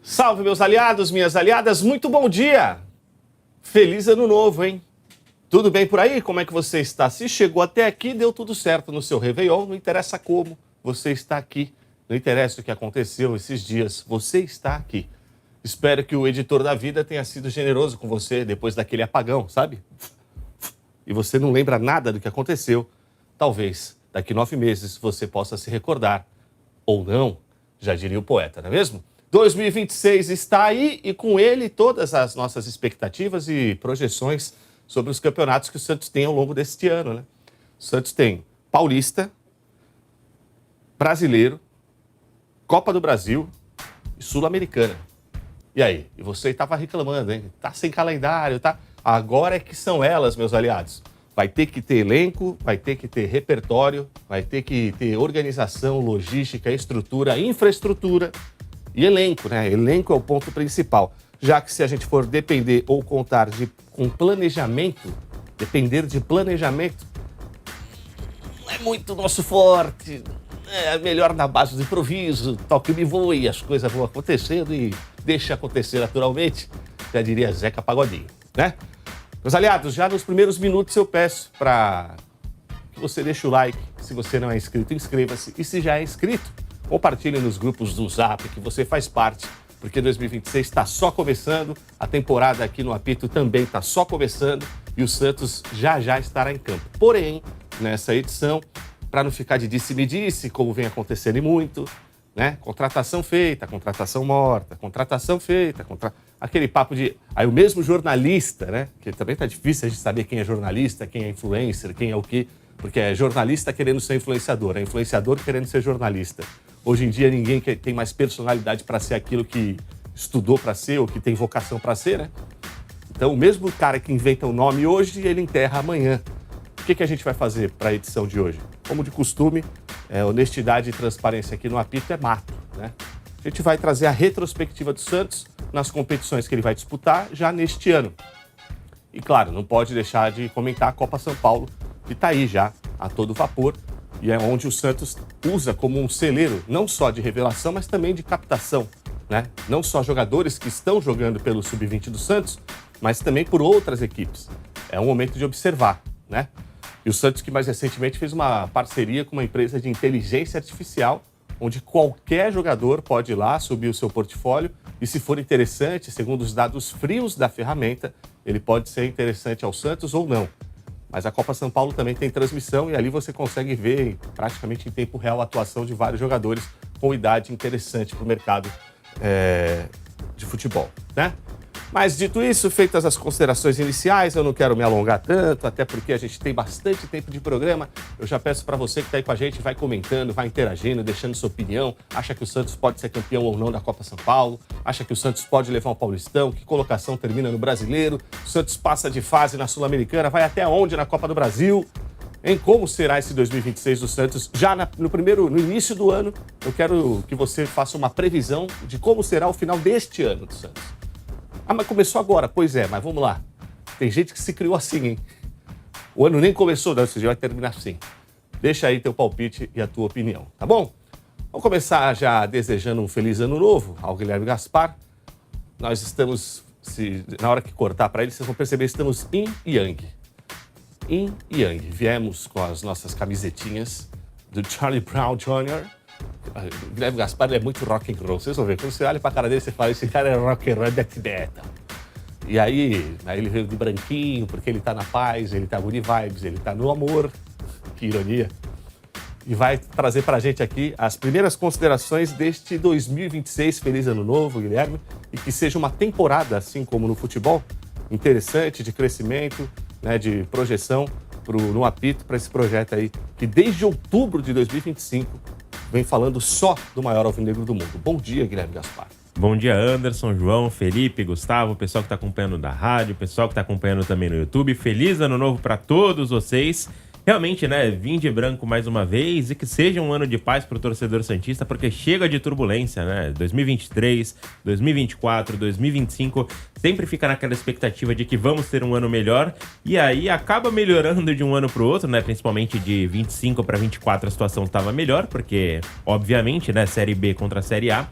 Salve, meus aliados, minhas aliadas, muito bom dia! Feliz ano novo, hein? Tudo bem por aí? Como é que você está? Se chegou até aqui, deu tudo certo no seu Réveillon, não interessa como, você está aqui. Não interessa o que aconteceu esses dias, você está aqui. Espero que o editor da vida tenha sido generoso com você depois daquele apagão, sabe? E você não lembra nada do que aconteceu. Talvez daqui 9 meses você possa se recordar. Ou não, já diria o poeta, não é mesmo? 2026 está aí e com ele todas as nossas expectativas e projeções sobre os campeonatos que o Santos tem ao longo deste ano, né? O Santos tem Paulista, Brasileiro, Copa do Brasil e Sul-Americana. E aí? E você estava reclamando, hein? Tá sem calendário, tá? Agora é que são elas, meus aliados. Vai ter que ter elenco, vai ter que ter repertório, vai ter que ter organização, logística, estrutura, infraestrutura e elenco, né? Elenco é o ponto principal. Já que se a gente for depender ou contar com planejamento, depender de planejamento, não é muito nosso forte. É melhor na base do improviso, toque me voe, as coisas vão acontecendo e deixa acontecer naturalmente. Já diria Zeca Pagodinho, né? Meus aliados, já nos primeiros minutos eu peço para que você deixe o like. Se você não é inscrito, inscreva-se. E se já é inscrito, compartilhe nos grupos do Zap que você faz parte, porque 2026 está só começando, a temporada aqui no Apito também está só começando e o Santos já estará em campo. Porém, nessa edição, para não ficar de disse-me-disse, como vem acontecendo e muito, né? Contratação feita, contratação morta, contratação feita, aquele papo de... Aí o mesmo jornalista, né? Que também tá difícil a gente saber quem é jornalista, quem é influencer, quem é o quê, porque é jornalista querendo ser influenciador, é influenciador querendo ser jornalista. Hoje em dia ninguém tem mais personalidade para ser aquilo que estudou para ser ou que tem vocação para ser, né? Então o mesmo cara que inventa o nome hoje, ele enterra amanhã. O que a gente vai fazer para a edição de hoje? Como de costume, honestidade e transparência aqui no Apito é mato, né? A gente vai trazer a retrospectiva do Santos nas competições que ele vai disputar já neste ano. E claro, não pode deixar de comentar a Copa São Paulo, que está aí já a todo vapor, e é onde o Santos usa como um celeiro, não só de revelação, mas também de captação, né? Não só jogadores que estão jogando pelo Sub-20 do Santos, mas também por outras equipes. É um momento de observar, né? E o Santos, que mais recentemente fez uma parceria com uma empresa de inteligência artificial, onde qualquer jogador pode ir lá, subir o seu portfólio, e se for interessante, segundo os dados frios da ferramenta, ele pode ser interessante ao Santos ou não. Mas a Copa São Paulo também tem transmissão e ali você consegue ver praticamente em tempo real a atuação de vários jogadores com idade interessante para o mercado de futebol, né? Mas dito isso, feitas as considerações iniciais, eu não quero me alongar tanto, até porque a gente tem bastante tempo de programa. Eu já peço para você que está aí com a gente, vai comentando, vai interagindo, deixando sua opinião. Acha que o Santos pode ser campeão ou não da Copa São Paulo? Acha que o Santos pode levar o Paulistão? Que colocação termina no Brasileiro? O Santos passa de fase na Sul-Americana? Vai até onde na Copa do Brasil? Em como será esse 2026 do Santos? Já no início do ano, eu quero que você faça uma previsão de como será o final deste ano do Santos. Ah, mas começou agora. Pois é, mas vamos lá. Tem gente que se criou assim, hein? O ano nem começou, não, esse dia vai terminar assim. Deixa aí teu palpite e a tua opinião, tá bom? Vamos começar já desejando um feliz ano novo ao Guilherme Gaspar. Nós estamos, na hora que cortar para ele, vocês vão perceber, estamos yin e yang. Yin e yang. Viemos com as nossas camisetinhas do Charlie Brown Jr., o Guilherme Gaspar é muito rock and roll. Vocês vão ver, quando você olha pra cara dele, você fala, esse cara é rock and roll, death metal. E aí ele veio de branquinho, porque ele tá na paz, ele tá good vibes, ele tá no amor. Que ironia. E vai trazer pra gente aqui as primeiras considerações deste 2026. Feliz ano novo, Guilherme. E que seja uma temporada, assim como no futebol, interessante, de crescimento, né, de projeção no Apito para esse projeto aí, que desde outubro de 2025 vem falando só do maior alvinegro do mundo. Bom dia, Guilherme Gaspar. Bom dia, Anderson, João, Felipe, Gustavo, pessoal que está acompanhando da rádio, pessoal que está acompanhando também no YouTube. Feliz ano novo para todos vocês. Realmente, né, vim de branco mais uma vez e que seja um ano de paz para o torcedor santista, porque chega de turbulência, né? 2023, 2024, 2025, sempre fica naquela expectativa de que vamos ter um ano melhor e aí acaba melhorando de um ano para o outro, né? Principalmente de 25 para 24 a situação estava melhor, porque, obviamente, né, Série B contra a Série A.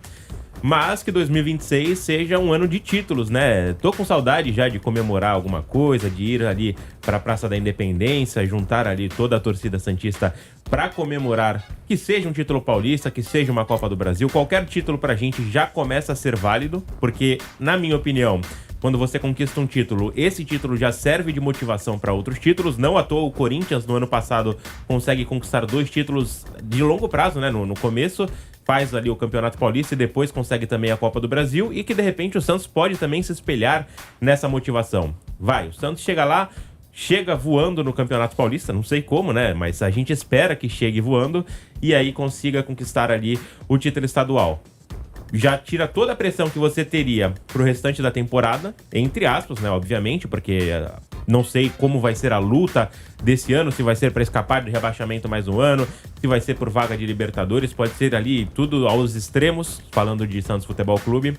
mas que 2026 seja um ano de títulos, né? Tô com saudade já de comemorar alguma coisa, de ir ali para a Praça da Independência, juntar ali toda a torcida santista para comemorar que seja um título paulista, que seja uma Copa do Brasil. Qualquer título pra gente já começa a ser válido, porque, na minha opinião, quando você conquista um título, esse título já serve de motivação para outros títulos. Não à toa o Corinthians, no ano passado, consegue conquistar 2 títulos de longo prazo, né? No começo, faz ali o Campeonato Paulista e depois consegue também a Copa do Brasil, e que, de repente, o Santos pode também se espelhar nessa motivação. Vai, o Santos chega lá, chega voando no Campeonato Paulista, não sei como, né? Mas a gente espera que chegue voando e aí consiga conquistar ali o título estadual. Já tira toda a pressão que você teria pro restante da temporada, entre aspas, né, obviamente, porque não sei como vai ser a luta desse ano, se vai ser para escapar do rebaixamento mais um ano, se vai ser por vaga de Libertadores, pode ser ali tudo aos extremos, falando de Santos Futebol Clube,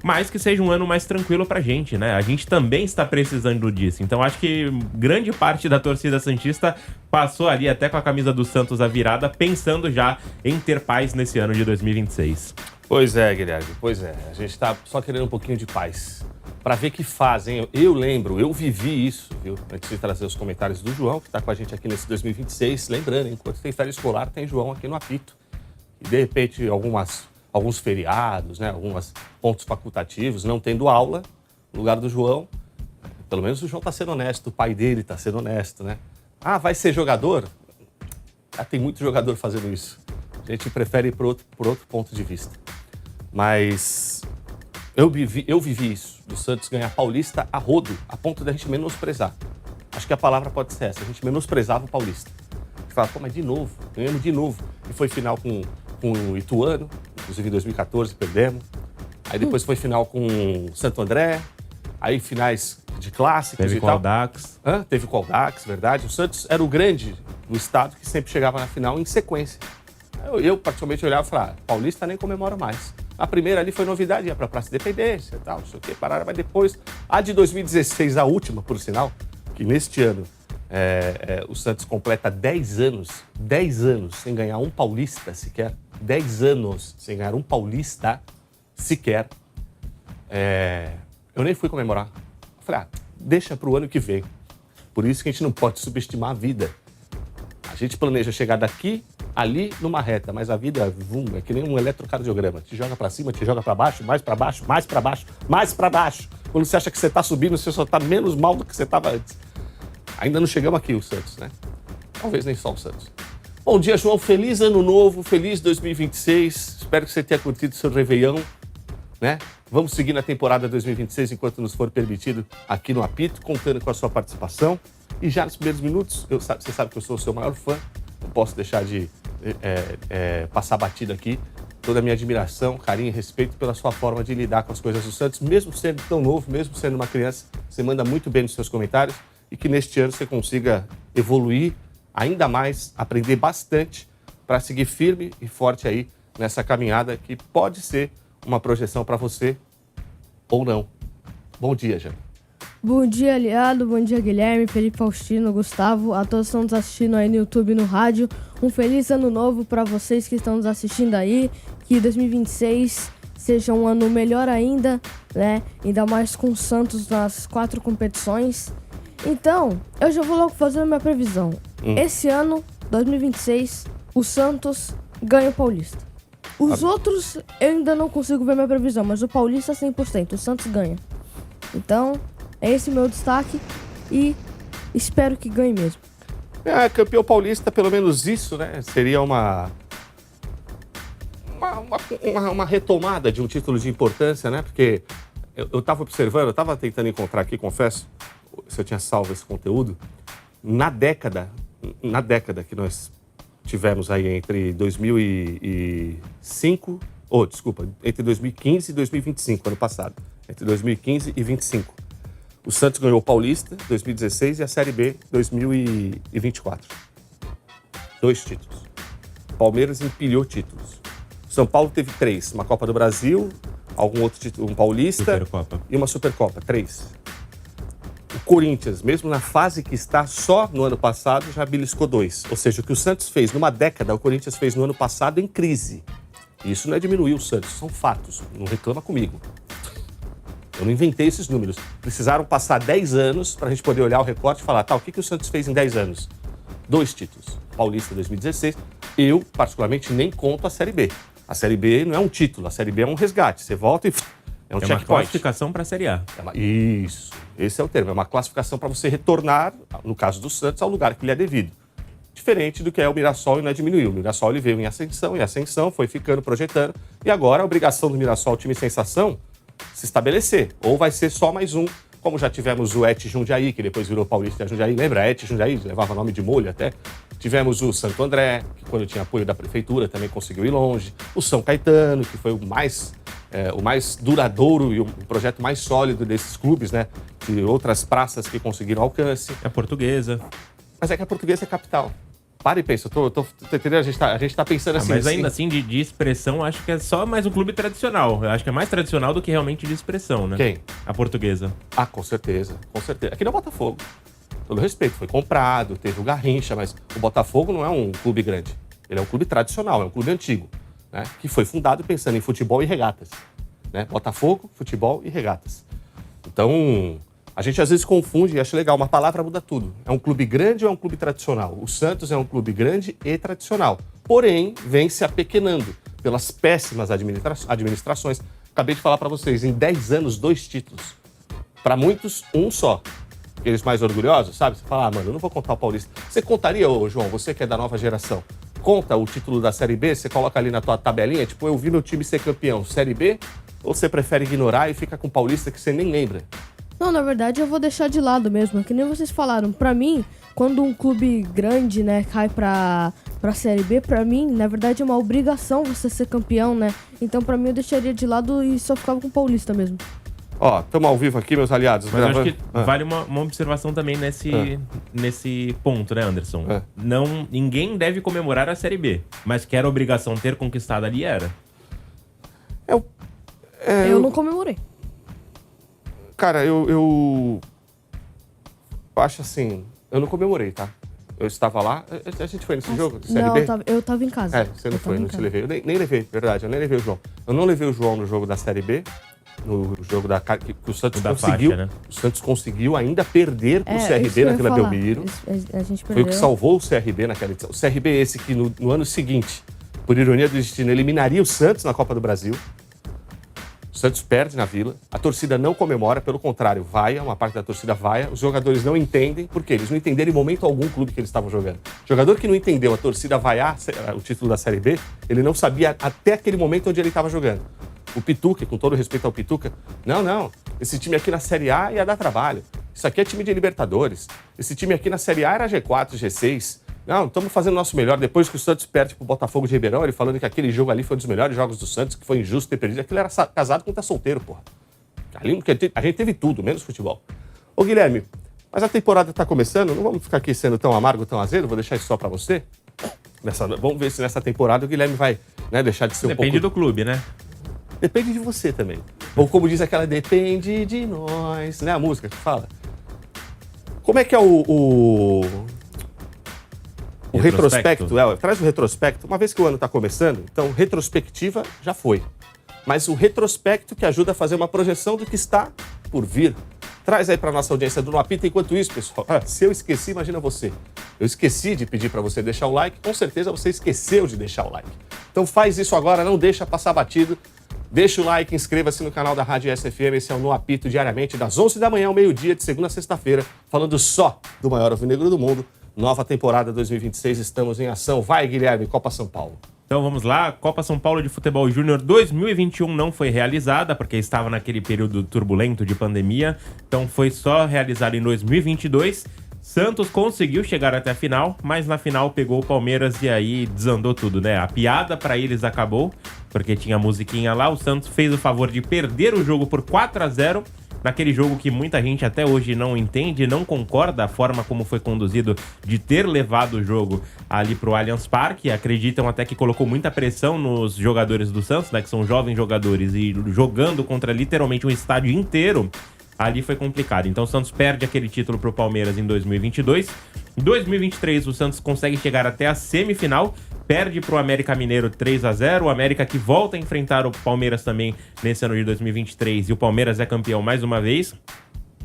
mas que seja um ano mais tranquilo pra gente, né? A gente também está precisando disso, então acho que grande parte da torcida santista passou ali até com a camisa do Santos à virada, pensando já em ter paz nesse ano de 2026. Pois é, Guilherme, pois é. A gente tá só querendo um pouquinho de paz. Pra ver que fazem. Eu lembro, eu vivi isso, viu? Antes de trazer os comentários do João, que tá com a gente aqui nesse 2026. Lembrando, enquanto tem férias escolar, tem João aqui no apito. E, de repente, alguns feriados, né? Alguns pontos facultativos, não tendo aula, no lugar do João. Pelo menos o João tá sendo honesto, o pai dele tá sendo honesto, né? Ah, vai ser jogador? Ah, tem muito jogador fazendo isso. A gente prefere ir por outro ponto de vista. Mas eu vivi isso, do Santos ganhar Paulista a rodo, a ponto da gente menosprezar. Acho que a palavra pode ser essa, a gente menosprezava o Paulista. A gente fala, pô, mas de novo, ganhamos de novo. E foi final com o Ituano, inclusive em 2014 perdemos. Aí depois foi final com o Santo André, aí finais de clássicos Teve e tal. Teve com o Audax, verdade. O Santos era o grande do estado que sempre chegava na final em sequência. Eu particularmente olhava e falava, Paulista nem comemora mais. A primeira ali foi novidade, ia pra Praça Independência e tal, não sei o que, pararam, mas depois, a de 2016, a última, por sinal, que neste ano o Santos completa 10 anos sem ganhar um paulista sequer, 10 anos sem ganhar um paulista sequer, eu nem fui comemorar. Eu falei, deixa pro ano que vem. Por isso que a gente não pode subestimar a vida. A gente planeja chegar daqui, ali, numa reta, mas a vida, é que nem um eletrocardiograma. Te joga pra cima, te joga pra baixo, mais pra baixo, mais pra baixo, mais pra baixo. Quando você acha que você tá subindo, você só tá menos mal do que você tava antes. Ainda não chegamos aqui, o Santos, né? Talvez nem só o Santos. Bom dia, João. Feliz ano novo, feliz 2026. Espero que você tenha curtido seu Réveillon, né? Vamos seguir na temporada 2026 enquanto nos for permitido aqui no Apito, contando com a sua participação. E já nos primeiros minutos, você sabe que eu sou o seu maior fã, não posso deixar de passar batida aqui toda a minha admiração, carinho e respeito pela sua forma de lidar com as coisas do Santos, mesmo sendo tão novo, mesmo sendo uma criança, você manda muito bem nos seus comentários e que neste ano você consiga evoluir ainda mais, aprender bastante para seguir firme e forte aí nessa caminhada que pode ser uma projeção para você ou não. Bom dia, Jean. Bom dia, aliado. Bom dia, Guilherme, Felipe Faustino, Gustavo, a todos que estão nos assistindo aí no YouTube e no rádio. Um feliz ano novo para vocês que estão nos assistindo aí. Que 2026 seja um ano melhor ainda, né? Ainda mais com o Santos nas 4 competições. Então, eu já vou logo fazendo minha previsão. Esse ano, 2026, o Santos ganha o Paulista. Os outros eu ainda não consigo ver minha previsão, mas o Paulista 100%, o Santos ganha. Então, é esse o meu destaque e espero que ganhe mesmo. Campeão paulista, pelo menos isso, né? Seria uma retomada de um título de importância, né? Porque eu estava observando, eu estava tentando encontrar aqui, confesso, se eu tinha salvo esse conteúdo, na década que nós tivemos aí entre 2005, entre 2015 e 2025, ano passado, entre 2015 e 2025. O Santos ganhou o Paulista, 2016, e a Série B, 2024. 2 títulos. Palmeiras empilhou títulos. São Paulo teve 3, uma Copa do Brasil, algum outro título, um Paulista Supercopa. E uma Supercopa, 3. O Corinthians, mesmo na fase que está, só no ano passado já beliscou 2. Ou seja, o que o Santos fez numa década, o Corinthians fez no ano passado em crise. E isso não é diminuir o Santos, são fatos. Não reclama comigo. Eu não inventei esses números. Precisaram passar 10 anos para a gente poder olhar o recorte e falar, tá, o que o Santos fez em 10 anos? 2 títulos. Paulista 2016. Eu, particularmente, nem conto a Série B. A Série B não é um título, a Série B é um resgate. Você volta e é um checkpoint. É uma classificação para a Série A. Isso, esse é o termo. É uma classificação para você retornar, no caso do Santos, ao lugar que lhe é devido. Diferente do que é o Mirassol e não é diminuiu. O Mirassol ele veio em ascensão, foi ficando, projetando. E agora a obrigação do Mirassol, time sensação, se estabelecer. Ou vai ser só mais um, como já tivemos o Et Jundiaí, que depois virou Paulista Jundiaí. Lembra? Et Jundiaí, levava nome de molho até. Tivemos o Santo André, que quando tinha apoio da prefeitura também conseguiu ir longe. O São Caetano, que foi o mais duradouro e o projeto mais sólido desses clubes, né? De outras praças que conseguiram alcance. A Portuguesa. Mas é que a Portuguesa é capital. Para e pensa, eu tô entendendo? A gente tá pensando assim. Mas ainda assim, de expressão, acho que é só mais um clube tradicional. Eu acho que é mais tradicional do que realmente de expressão, né? Quem? A Portuguesa. Ah, com certeza, com certeza. Aqui não é o Botafogo. Todo respeito, foi comprado, teve o Garrincha, mas o Botafogo não é um clube grande. Ele é um clube tradicional, é um clube antigo, né? Que foi fundado pensando em futebol e regatas. Né? Botafogo, futebol e regatas. Então, a gente às vezes confunde e acha legal, uma palavra muda tudo. É um clube grande ou é um clube tradicional? O Santos é um clube grande e tradicional. Porém, vem se apequenando pelas péssimas administrações. Acabei de falar para vocês, em 10 anos, 2 títulos. Para muitos, um só. Aqueles mais orgulhosos, sabe? Você fala, mano, eu não vou contar o Paulista. Você contaria, ô João, você que é da nova geração, conta o título da Série B, você coloca ali na tua tabelinha, tipo, eu vi meu time ser campeão, Série B? Ou você prefere ignorar e fica com o Paulista que você nem lembra? Não, na verdade eu vou deixar de lado mesmo, que nem vocês falaram. Pra mim, quando um clube grande, né, cai pra Série B, pra mim, na verdade é uma obrigação você ser campeão, né? Então pra mim eu deixaria de lado e só ficava com o Paulista mesmo. Ó, estamos ao vivo aqui, meus aliados. Mas eu acho que vale uma observação também nesse ponto, né, Anderson? Ninguém deve comemorar a Série B, mas que era obrigação ter conquistado ali, era. Eu não comemorei. Cara, eu acho assim, eu não comemorei, tá? Eu estava lá, a gente foi nesse jogo de Série não, B? Eu tava em casa. Você não foi, não te levei. Eu nem levei, verdade, eu nem levei o João. Eu não levei o João no jogo da Série B, no jogo que o Santos conseguiu. Faixa, né? O Santos conseguiu ainda perder pro CRB na Vila Belmiro. A gente perdeu. Foi o que salvou o CRB naquela edição. O CRB esse que no ano seguinte, por ironia do destino, eliminaria o Santos na Copa do Brasil. O Santos perde na Vila, a torcida não comemora, pelo contrário, vaia, uma parte da torcida vaia, os jogadores não entendem, por quê? Eles não entenderam em momento algum o clube que eles estavam jogando. O jogador que não entendeu a torcida vaiar o título da Série B, ele não sabia até aquele momento onde ele estava jogando. O Pituca, com todo respeito ao Pituca, não, esse time aqui na Série A ia dar trabalho, isso aqui é time de Libertadores, esse time aqui na Série A era G4, G6, não, estamos fazendo o nosso melhor. Depois que o Santos perde pro Botafogo de Ribeirão, ele falando que aquele jogo ali foi um dos melhores jogos do Santos, que foi injusto ter perdido. Aquilo era casado com tá solteiro, porra. Ali, a gente teve tudo, menos futebol. Ô, Guilherme, mas a temporada tá começando, não vamos ficar aqui sendo tão amargo, tão azedo, vou deixar isso só pra você. Vamos ver se nessa temporada o Guilherme vai, né, deixar de ser Depende do clube, né? Depende de você também. Ou como diz aquela, depende de nós, né, a música que fala. Como é que é o retrospecto, traz o retrospecto. Uma vez que o ano está começando, então retrospectiva já foi. Mas o retrospecto que ajuda a fazer uma projeção do que está por vir. Traz aí para nossa audiência do No Apita. Enquanto isso, pessoal, se eu esqueci, imagina você. Eu esqueci de pedir para você deixar o like, com certeza você esqueceu de deixar o like. Então faz isso agora, não deixa passar batido. Deixa o like, inscreva-se no canal da Rádio SFM. Esse é o No Apito, diariamente, das 11 da manhã ao meio-dia, de segunda a sexta-feira, falando só do maior alvinegro do mundo. Nova temporada 2026, estamos em ação. Vai, Guilherme, Copa São Paulo. Então vamos lá, Copa São Paulo de Futebol Júnior 2021 não foi realizada, porque estava naquele período turbulento de pandemia, então foi só realizada em 2022. Santos conseguiu chegar até a final, mas na final pegou o Palmeiras e aí desandou tudo, né? A piada pra eles acabou, porque tinha a musiquinha lá, o Santos fez o favor de perder o jogo por 4-0, naquele jogo que muita gente até hoje não entende, não concorda a forma como foi conduzido, de ter levado o jogo ali pro Allianz Parque. Acreditam até que colocou muita pressão nos jogadores do Santos, né, que são jovens jogadores, e jogando contra literalmente um estádio inteiro, ali foi complicado. Então o Santos perde aquele título pro Palmeiras em 2022. Em 2023 o Santos consegue chegar até a semifinal, perde para o América Mineiro 3-0. O América que volta a enfrentar o Palmeiras também nesse ano de 2023 e o Palmeiras é campeão mais uma vez.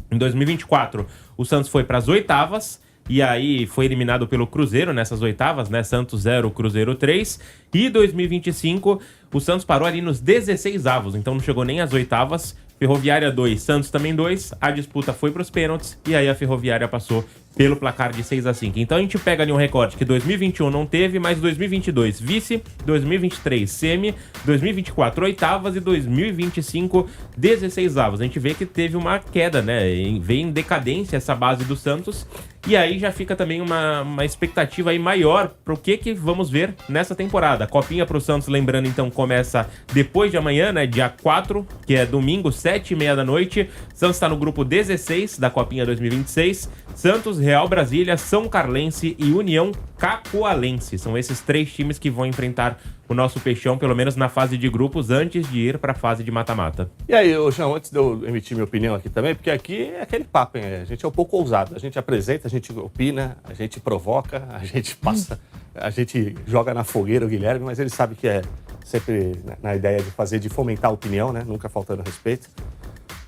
Em 2024, o Santos foi para as oitavas e aí foi eliminado pelo Cruzeiro nessas oitavas, né? Santos 0, Cruzeiro 3. E 2025, o Santos parou ali nos 16avos, então não chegou nem às oitavas. Ferroviária 2, Santos também 2. A disputa foi para os pênaltis e aí a Ferroviária passou pelo placar de 6-5. Então a gente pega ali um recorde que 2021 não teve, mas 2022 vice, 2023 semi, 2024 oitavas e 2025 16avos. A gente vê que teve uma queda, né? Vem em decadência essa base do Santos. E aí já fica também uma expectativa aí maior para o que vamos ver nessa temporada. A Copinha para o Santos, lembrando então, começa depois de amanhã, né? Dia 4, que é domingo, 7h30 da noite. Santos está no grupo 16 da Copinha 2026. Santos, Real Brasília, São Carlense e União Cacoalense. São esses 3 times que vão enfrentar o nosso Peixão, pelo menos na fase de grupos, antes de ir para a fase de mata-mata. E aí, João, antes de eu emitir minha opinião aqui também, porque aqui é aquele papo, hein? A gente é um pouco ousado. A gente apresenta, a gente opina, a gente provoca, a gente passa, a gente joga na fogueira o Guilherme, mas ele sabe que é sempre na ideia de fomentar a opinião, né? Nunca faltando respeito.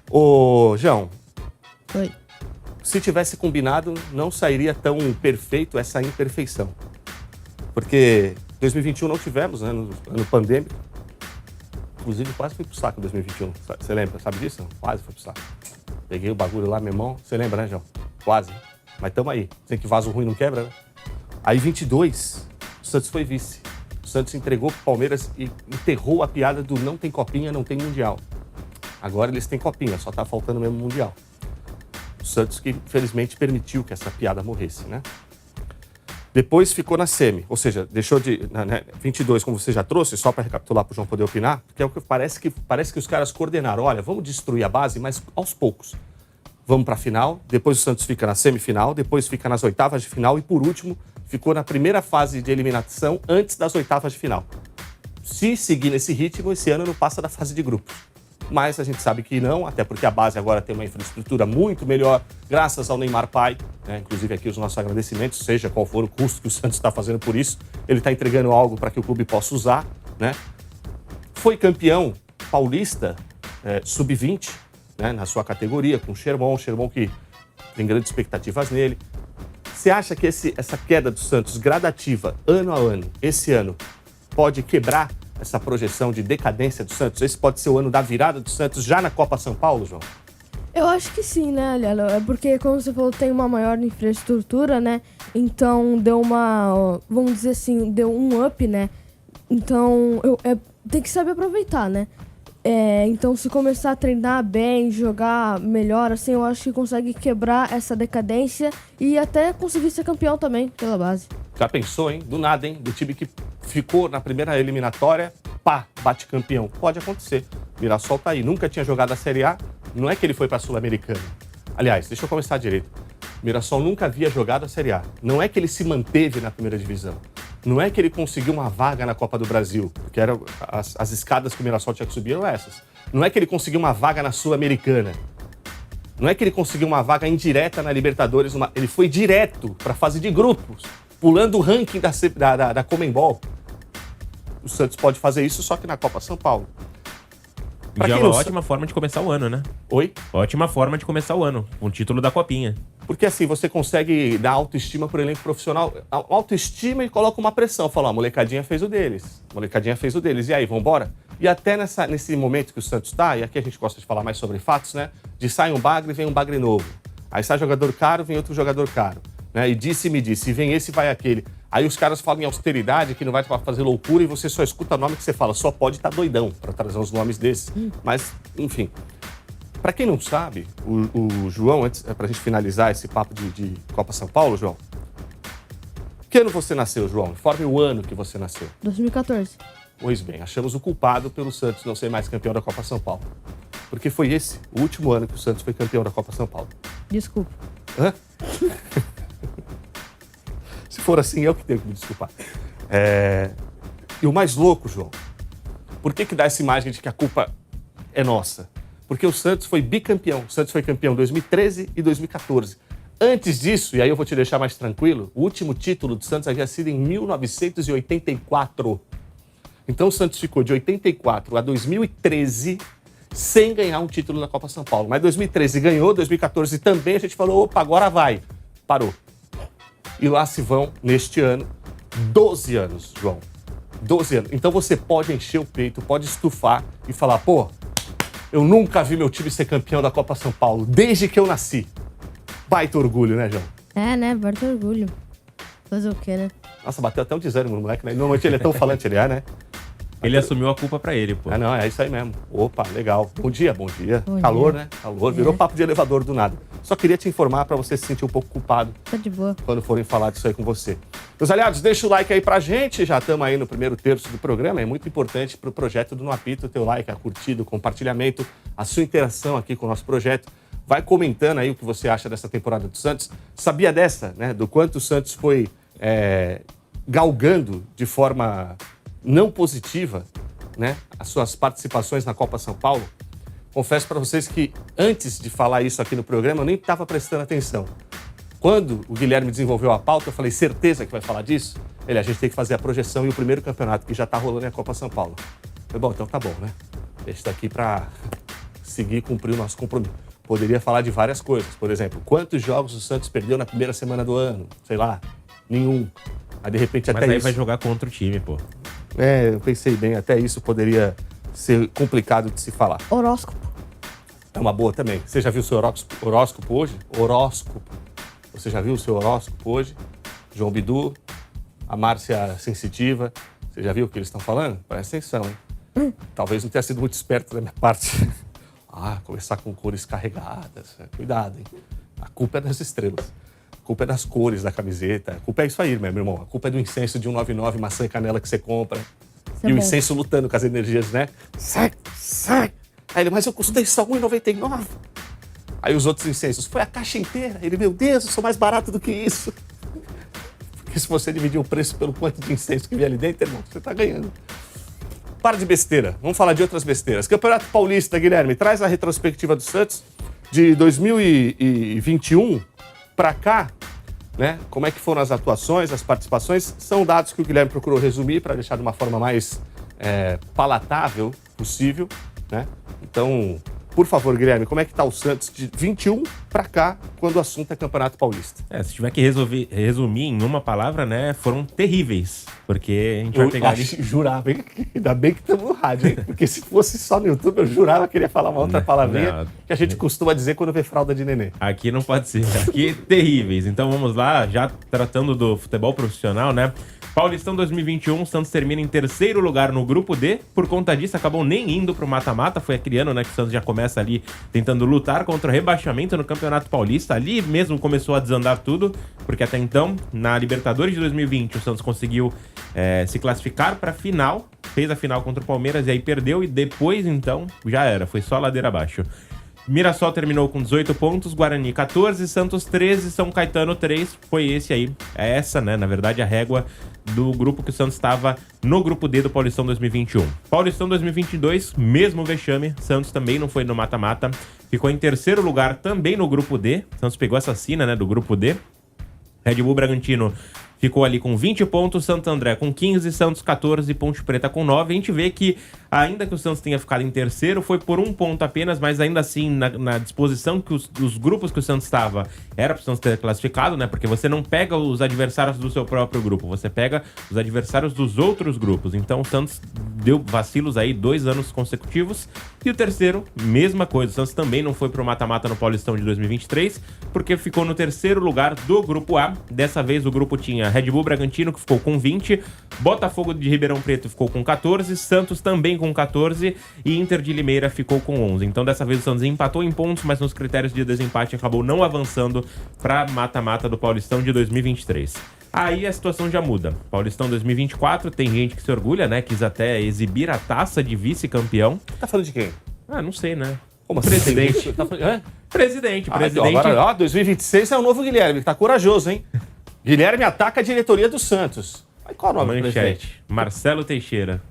Ô, João. Oi. Se tivesse combinado, não sairia tão perfeito essa imperfeição. Porque 2021 não tivemos, né, no ano pandêmico. Inclusive, quase fui pro saco em 2021. Você lembra? Sabe disso? Quase fui pro saco. Peguei o bagulho lá, meu irmão. Você lembra, né, João? Quase. Mas tamo aí. Dizem que vaso ruim não quebra, né? Aí, 22, o Santos foi vice. O Santos entregou pro Palmeiras e enterrou a piada do não tem copinha, não tem mundial. Agora eles têm copinha, só tá faltando mesmo mundial. O Santos que, infelizmente, permitiu que essa piada morresse, né? Depois ficou na semi, ou seja, deixou de... Né, 22, como você já trouxe, só para recapitular para o João poder opinar, porque é o que parece que os caras coordenaram. Olha, vamos destruir a base, mas aos poucos. Vamos para a final, depois o Santos fica na semifinal, depois fica nas oitavas de final e, por último, ficou na primeira fase de eliminação antes das oitavas de final. Se seguir nesse ritmo, esse ano não passa da fase de grupos. Mas a gente sabe que não, até porque a base agora tem uma infraestrutura muito melhor, graças ao Neymar Pai, né? Inclusive aqui os nossos agradecimentos, seja qual for o custo que o Santos está fazendo por isso, ele está entregando algo para que o clube possa usar, né? Foi campeão paulista, sub-20, né? Na sua categoria, com o Sherman que tem grandes expectativas nele. Você acha que essa queda do Santos gradativa, ano a ano, esse ano, pode quebrar essa projeção de decadência do Santos? Esse pode ser o ano da virada do Santos já na Copa São Paulo, João? Eu acho que sim, né, Léo? É porque, como você falou, tem uma maior infraestrutura, né? Então, deu uma... Vamos dizer assim, deu um up, né? Então, tem que saber aproveitar, né? Então, se começar a treinar bem, jogar melhor, assim, eu acho que consegue quebrar essa decadência e até conseguir ser campeão também, pela base. Já pensou, hein? Do nada, hein? Do time que ficou na primeira eliminatória, pá, bate campeão. Pode acontecer. Mirassol tá aí. Nunca tinha jogado a Série A. Não é que ele foi pra Sul-Americana. Aliás, deixa eu começar direito. Mirassol nunca havia jogado a Série A. Não é que ele se manteve na primeira divisão. Não é que ele conseguiu uma vaga na Copa do Brasil, porque eram as escadas que o Mirassol tinha que subir eram essas. Não é que ele conseguiu uma vaga na Sul-Americana. Não é que ele conseguiu uma vaga indireta na Libertadores. Ele foi direto para a fase de grupos, pulando o ranking da Conmebol. O Santos pode fazer isso, só que na Copa São Paulo. E é uma ótima forma de começar o ano, né? Oi? Ótima forma de começar o ano, com o título da Copinha. Porque assim, você consegue dar autoestima pro elenco profissional. Autoestima e coloca uma pressão. Fala, a molecadinha fez o deles. E aí, vambora? E até nesse momento que o Santos tá, e aqui a gente gosta de falar mais sobre fatos, né? De sai um bagre, vem um bagre novo. Aí sai jogador caro, vem outro jogador caro. Né? E disse, e vem esse, vai aquele. Aí os caras falam em austeridade, que não vai fazer loucura, e você só escuta nome que você fala, só pode estar doidão para trazer uns nomes desses. Mas, enfim. Para quem não sabe, o João, antes, pra gente finalizar esse papo de Copa São Paulo, João, que ano você nasceu, João? Informe o ano que você nasceu. 2014. Pois bem, achamos o culpado pelo Santos não ser mais campeão da Copa São Paulo. Porque foi esse, o último ano que o Santos foi campeão da Copa São Paulo. Desculpa. Hã? Se for assim, eu que tenho que me desculpar. E o mais louco, João, por que dá essa imagem de que a culpa é nossa? Porque o Santos foi bicampeão. O Santos foi campeão em 2013 e 2014. Antes disso, e aí eu vou te deixar mais tranquilo, o último título do Santos havia sido em 1984. Então o Santos ficou de 84 a 2013 sem ganhar um título na Copa São Paulo. Mas 2013 ganhou, 2014 também, a gente falou, opa, agora vai. Parou. E lá se vão, neste ano, 12 anos, João. 12 anos. Então você pode encher o peito, pode estufar e falar, pô, eu nunca vi meu time ser campeão da Copa São Paulo, desde que eu nasci. Baita orgulho, né, João? É, né? Baita orgulho. Fazer o quê, né? Nossa, bateu até um desânimo no moleque, né? Normalmente ele é tão falante, ele é, né? Ele assumiu a culpa pra ele, pô. Ah, não, é isso aí mesmo. Opa, legal. Bom dia, bom dia. Bom Calor, dia. né? Calor. Virou papo de elevador do nada. Só queria te informar pra você se sentir um pouco culpado Tá de boa. quando forem falar disso aí com você. Meus aliados, deixa o like aí pra gente. Já estamos aí no primeiro terço do programa. É muito importante pro projeto do No Apito o teu like, a curtida, o compartilhamento, a sua interação aqui com o nosso projeto. Vai comentando aí o que você acha dessa temporada do Santos. Sabia dessa, né? Do quanto o Santos foi galgando de forma não positiva, né, as suas participações na Copa São Paulo? Confesso para vocês que antes de falar isso aqui no programa, eu nem estava prestando atenção. Quando o Guilherme desenvolveu a pauta, eu falei, certeza que vai falar disso? A gente tem que fazer a projeção e o primeiro campeonato que já está rolando é a Copa São Paulo. Eu falei, bom, então tá bom, né? Deixa isso aqui para seguir e cumprir o nosso compromisso. Poderia falar de várias coisas. Por exemplo, quantos jogos o Santos perdeu na primeira semana do ano? Sei lá, nenhum. Aí, de repente, Mas até aí isso... vai jogar contra o time, pô. eu pensei bem, até isso poderia ser complicado de se falar. Horóscopo. É uma boa também. Você já viu o seu horóscopo hoje? Horóscopo. Você já viu o seu horóscopo hoje? João Bidu, a Márcia Sensitiva. Você já viu o que eles estão falando? Presta atenção, hein? Talvez não tenha sido muito esperto da minha parte. Começar com cores carregadas. Cuidado, hein? A culpa é das estrelas. A culpa é das cores da camiseta. A culpa é isso aí, meu irmão. A culpa é do incenso de 199, maçã e canela que você compra. Isso é E o bom. incenso lutando com as energias, né? Sai, sai. Aí ele, mas eu custei só R$1,99. Aí os outros incensos, foi a caixa inteira. Ele, meu Deus, eu sou mais barato do que isso. Porque se você dividir o preço pelo quanto de incenso que vem ali dentro, irmão, você tá ganhando. Para de besteira. Vamos falar de outras besteiras. Campeonato Paulista, Guilherme, traz a retrospectiva do Santos de 2021 para cá, né? Como é que foram as atuações, as participações? São dados que o Guilherme procurou resumir para deixar de uma forma mais palatável possível, né? Então, por favor, Guilherme, como é que tá o Santos de 21 para cá, quando o assunto é Campeonato Paulista? Se tiver que resumir em uma palavra, né, foram terríveis. Porque a gente vai pegar ali... Jurava, hein? Ainda bem que estamos no rádio, hein? Porque se fosse só no YouTube, eu jurava que ele ia falar uma outra palavrinha não. que a gente costuma dizer quando vê fralda de nenê. Aqui não pode ser. Aqui terríveis. Então vamos lá, já tratando do futebol profissional, né? Paulistão 2021, o Santos termina em terceiro lugar no grupo D. Por conta disso, acabou nem indo pro mata-mata. Foi aquele ano, né, que o Santos já começa ali tentando lutar contra o rebaixamento no Campeonato Paulista. Ali mesmo começou a desandar tudo, porque até então, na Libertadores de 2020, o Santos conseguiu se classificar para a final. Fez a final contra o Palmeiras e aí perdeu. E depois, então, já era. Foi só ladeira abaixo. Mirassol terminou com 18 pontos, Guarani 14, Santos 13, São Caetano 3. Foi esse aí, essa, né, na verdade, a régua do grupo que o Santos estava no grupo D do Paulistão 2021. Paulistão 2022, mesmo vexame, Santos também não foi no mata-mata, ficou em terceiro lugar também no grupo D. Santos pegou essa sina, né, do grupo D. Red Bull Bragantino ficou ali com 20 pontos, Santo André com 15, Santos 14, Ponte Preta com 9. A gente vê que, ainda que o Santos tenha ficado em terceiro, foi por um ponto apenas, mas ainda assim, na disposição que os grupos que o Santos estava, era para o Santos ter classificado, né? Porque você não pega os adversários do seu próprio grupo, você pega os adversários dos outros grupos. Então o Santos deu vacilos aí 2 anos consecutivos. E o terceiro, mesma coisa. O Santos também não foi pro mata-mata no Paulistão de 2023, porque ficou no terceiro lugar do grupo A. Dessa vez o grupo tinha Red Bull Bragantino, que ficou com 20, Botafogo de Ribeirão Preto ficou com 14, Santos também com 14 e Inter de Limeira ficou com 11. Então dessa vez o Santos empatou em pontos, mas nos critérios de desempate acabou não avançando para mata-mata do Paulistão de 2023. Aí a situação já muda. Paulistão 2024, tem gente que se orgulha, né? Quis até exibir a taça de vice-campeão. Tá falando de quem? Não sei, né? Como assim? Presidente. Tá falando... Presidente. Agora, 2026 é o novo Guilherme, que tá corajoso, hein? Guilherme ataca a diretoria do Santos. Mas qual é o nome do presidente? Marcelo Teixeira.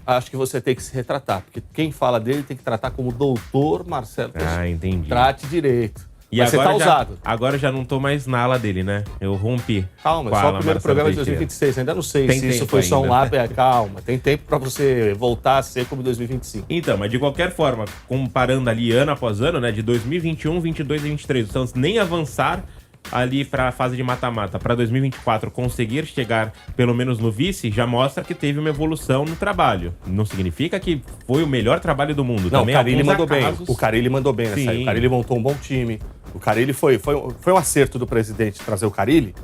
Acho que você tem que se retratar, porque quem fala dele tem que tratar como doutor Marcelo Teixeira. Entendi. Trate direito. E Mas agora você tá ousado. Agora eu já não tô mais na ala dele, né? Eu rompi. Calma, com a só o ala primeiro Marcelo programa de Teixeira. 2026. Ainda não sei Tem se isso tempo foi só um ainda. lábio. Calma, tem tempo pra você voltar a ser como 2025. Então, mas de qualquer forma, comparando ali ano após ano, né? De 2021, 22 e 23, o Santos nem avançar ali para a fase de mata-mata, para 2024 conseguir chegar pelo menos no vice, já mostra que teve uma evolução no trabalho. Não significa que foi o melhor trabalho do mundo. Não, também o Carille alguns mandou bem. acasos. O Carille mandou bem nessa aí. Sim. O Carille montou um bom time. O Carille foi um acerto do presidente trazer o Carille,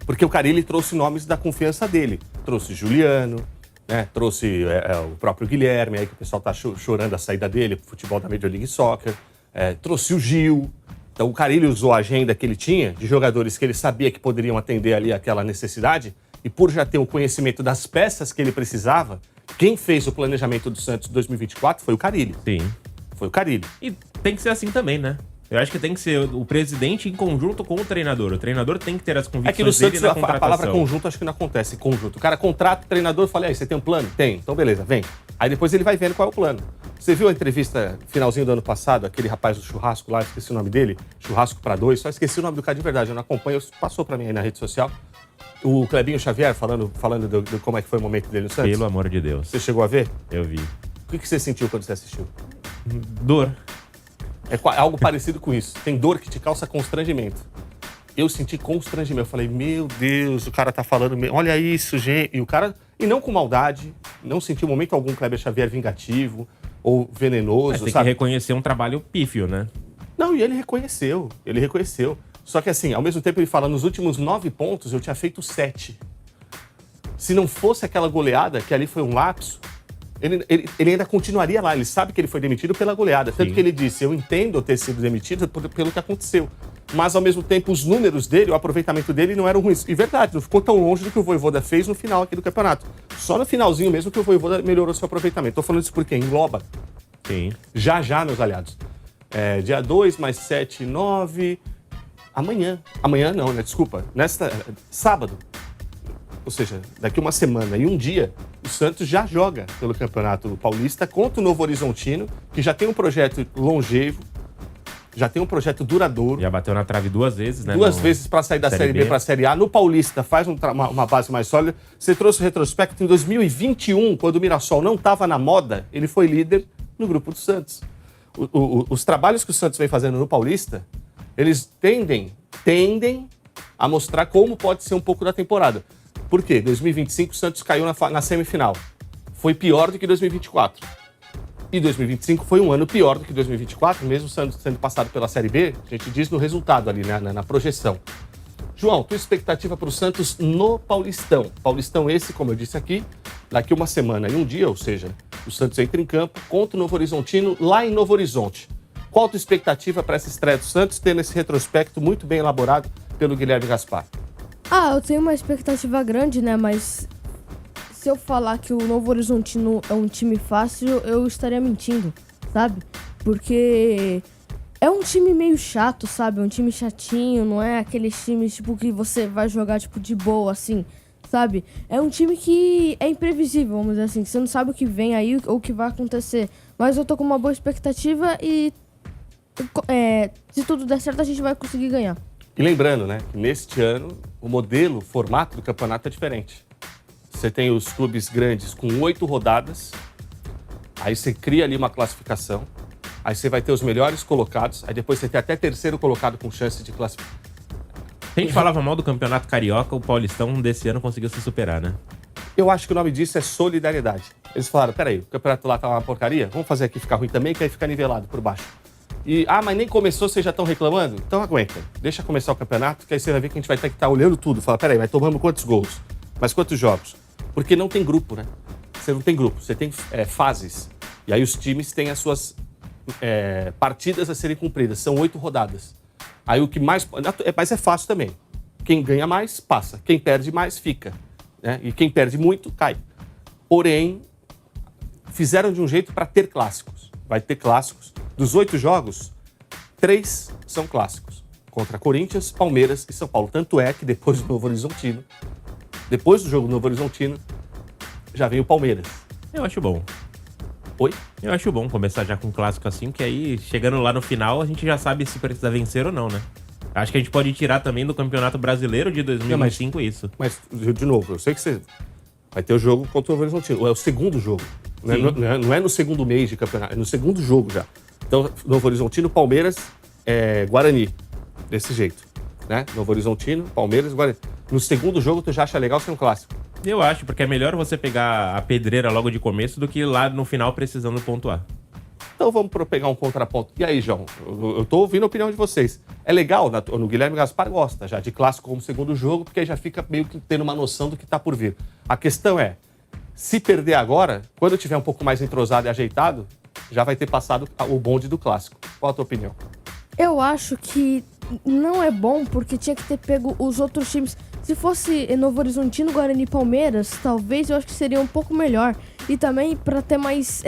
porque o Carille trouxe nomes da confiança dele. Trouxe Juliano, né? Trouxe o próprio Guilherme, aí que o pessoal tá chorando a saída dele, pro futebol da Major League Soccer. Trouxe o Gil. Então o Carille usou a agenda que ele tinha de jogadores que ele sabia que poderiam atender ali aquela necessidade, e por já ter o conhecimento das peças que ele precisava, quem fez o planejamento do Santos 2024 foi o Carille. Sim. Foi o Carille. E tem que ser assim também, né? Eu acho que tem que ser o presidente em conjunto com o treinador. O treinador tem que ter as convicções É que no dele Santos na a palavra contratação. conjunto acho que não acontece. Conjunto. O cara contrata o treinador e fala, aí, você tem um plano? Tem. Então beleza, vem. Aí depois ele vai vendo qual é o plano. Você viu a entrevista finalzinho do ano passado, aquele rapaz do churrasco lá, esqueci o nome dele, Churrasco pra Dois, só esqueci o nome do cara de verdade, eu não acompanho, passou pra mim aí na rede social. O Clebinho Xavier falando do como é que foi o momento dele no Santos. Pelo amor de Deus. Você chegou a ver? Eu vi. O que você sentiu quando você assistiu? Dor. É algo parecido com isso. Tem dor que te causa constrangimento. Eu senti constrangimento. Eu falei, meu Deus, o cara tá falando... Olha isso, gente. E o cara... E não com maldade. Não senti em momento algum Kleber Xavier vingativo ou venenoso, Mas tem sabe? que reconhecer um trabalho pífio, né? Não, e ele reconheceu. Ele reconheceu. Só que assim, ao mesmo tempo ele fala, nos últimos 9 pontos eu tinha feito 7. Se não fosse aquela goleada, que ali foi um lapso, ele ainda continuaria lá. Ele sabe que ele foi demitido pela goleada. Tanto Sim. que ele disse, eu entendo ter sido demitido pelo que aconteceu. Mas, ao mesmo tempo, os números dele, o aproveitamento dele não eram ruins. E verdade, não ficou tão longe do que o Vojvoda fez no final aqui do campeonato. Só no finalzinho mesmo que o Vojvoda melhorou seu aproveitamento. Tô falando isso porque engloba Sim. já, meus aliados. Dia 2 mais 7, 9... Amanhã. Amanhã não, né? Desculpa. Sábado. Ou seja, daqui uma semana e um dia, o Santos já joga pelo Campeonato Paulista contra o Novo Horizontino, que já tem um projeto longevo, já tem um projeto duradouro. Já bateu na trave 2 vezes, né? Duas vezes para sair da Série B para a Série A. No Paulista faz uma base mais sólida. Você trouxe o retrospecto em 2021, quando o Mirassol não estava na moda, ele foi líder no grupo do Santos. Os trabalhos que o Santos vem fazendo no Paulista, eles tendem a mostrar como pode ser um pouco da temporada. Por quê? 2025 o Santos caiu na semifinal. Foi pior do que 2024. E 2025 foi um ano pior do que 2024, mesmo sendo passado pela Série B, a gente diz no resultado ali, né, na projeção. João, tua expectativa para o Santos no Paulistão? Paulistão esse, como eu disse aqui, daqui uma semana e um dia, ou seja, o Santos entra em campo contra o Novo Horizontino lá em Novo Horizonte. Qual a tua expectativa para essa estreia do Santos, tendo esse retrospecto muito bem elaborado pelo Guilherme Gaspar? Eu tenho uma expectativa grande, né? Mas se eu falar que o Novo Horizontino é um time fácil, eu estaria mentindo, sabe? Porque é um time meio chato, sabe? É um time chatinho, não é aqueles times tipo que você vai jogar tipo de boa, assim, sabe? É um time que é imprevisível, vamos dizer assim. Você não sabe o que vem aí ou o que vai acontecer. Mas eu tô com uma boa expectativa e se tudo der certo, a gente vai conseguir ganhar. E lembrando, né, que neste ano o modelo, o formato do campeonato é diferente. Você tem os clubes grandes com 8 rodadas, aí você cria ali uma classificação, aí você vai ter os melhores colocados, aí depois você tem até terceiro colocado com chance de classificar. A gente falava mal do Campeonato Carioca, o Paulistão desse ano conseguiu se superar, né? Eu acho que o nome disso é solidariedade. Eles falaram, peraí, o campeonato lá tá uma porcaria, vamos fazer aqui ficar ruim também, que aí fica nivelado por baixo. E, mas nem começou, vocês já estão reclamando? Então aguenta, deixa começar o campeonato, que aí você vai ver que a gente vai ter que estar olhando tudo. Fala, peraí, mas tomamos quantos gols? Mas quantos jogos? Porque não tem grupo, né? Você não tem grupo, você tem fases. E aí os times têm as suas partidas a serem cumpridas, são 8 rodadas. Aí o que mais... Mas é fácil também. Quem ganha mais, passa. Quem perde mais, fica. Né? E quem perde muito, cai. Porém, fizeram de um jeito para ter clássicos. Vai ter clássicos. Dos 8 jogos, 3 são clássicos. Contra Corinthians, Palmeiras e São Paulo. Tanto é que depois do Novo Horizontino, depois do jogo do Novo Horizontino, já vem o Palmeiras. Eu acho bom. Oi? Eu acho bom começar já com um clássico assim, que aí, chegando lá no final, a gente já sabe se precisa vencer ou não, né? Acho que a gente pode tirar também do Campeonato Brasileiro de 2025 isso. Mas, de novo, eu sei que você vai ter o jogo contra o Novo Horizontino. É o segundo jogo. Não é no segundo mês de campeonato, é no segundo jogo já. Então, Novo Horizontino, Palmeiras, Guarani. Desse jeito, né? Novo Horizontino, Palmeiras, Guarani. No segundo jogo, tu já acha legal ser um clássico? Eu acho, porque é melhor você pegar a pedreira logo de começo do que lá no final precisando pontuar. Então vamos pegar um contraponto. E aí, João? Eu tô ouvindo a opinião de vocês. É legal, no Guilherme Gaspar gosta já de clássico como segundo jogo, porque aí já fica meio que tendo uma noção do que tá por vir. A questão é, se perder agora, quando tiver um pouco mais entrosado e ajeitado, já vai ter passado o bonde do clássico. Qual a tua opinião? Eu acho que não é bom, porque tinha que ter pego os outros times. Se fosse Novo Horizontino, Guarani e Palmeiras, talvez eu acho que seria um pouco melhor. E também para ter mais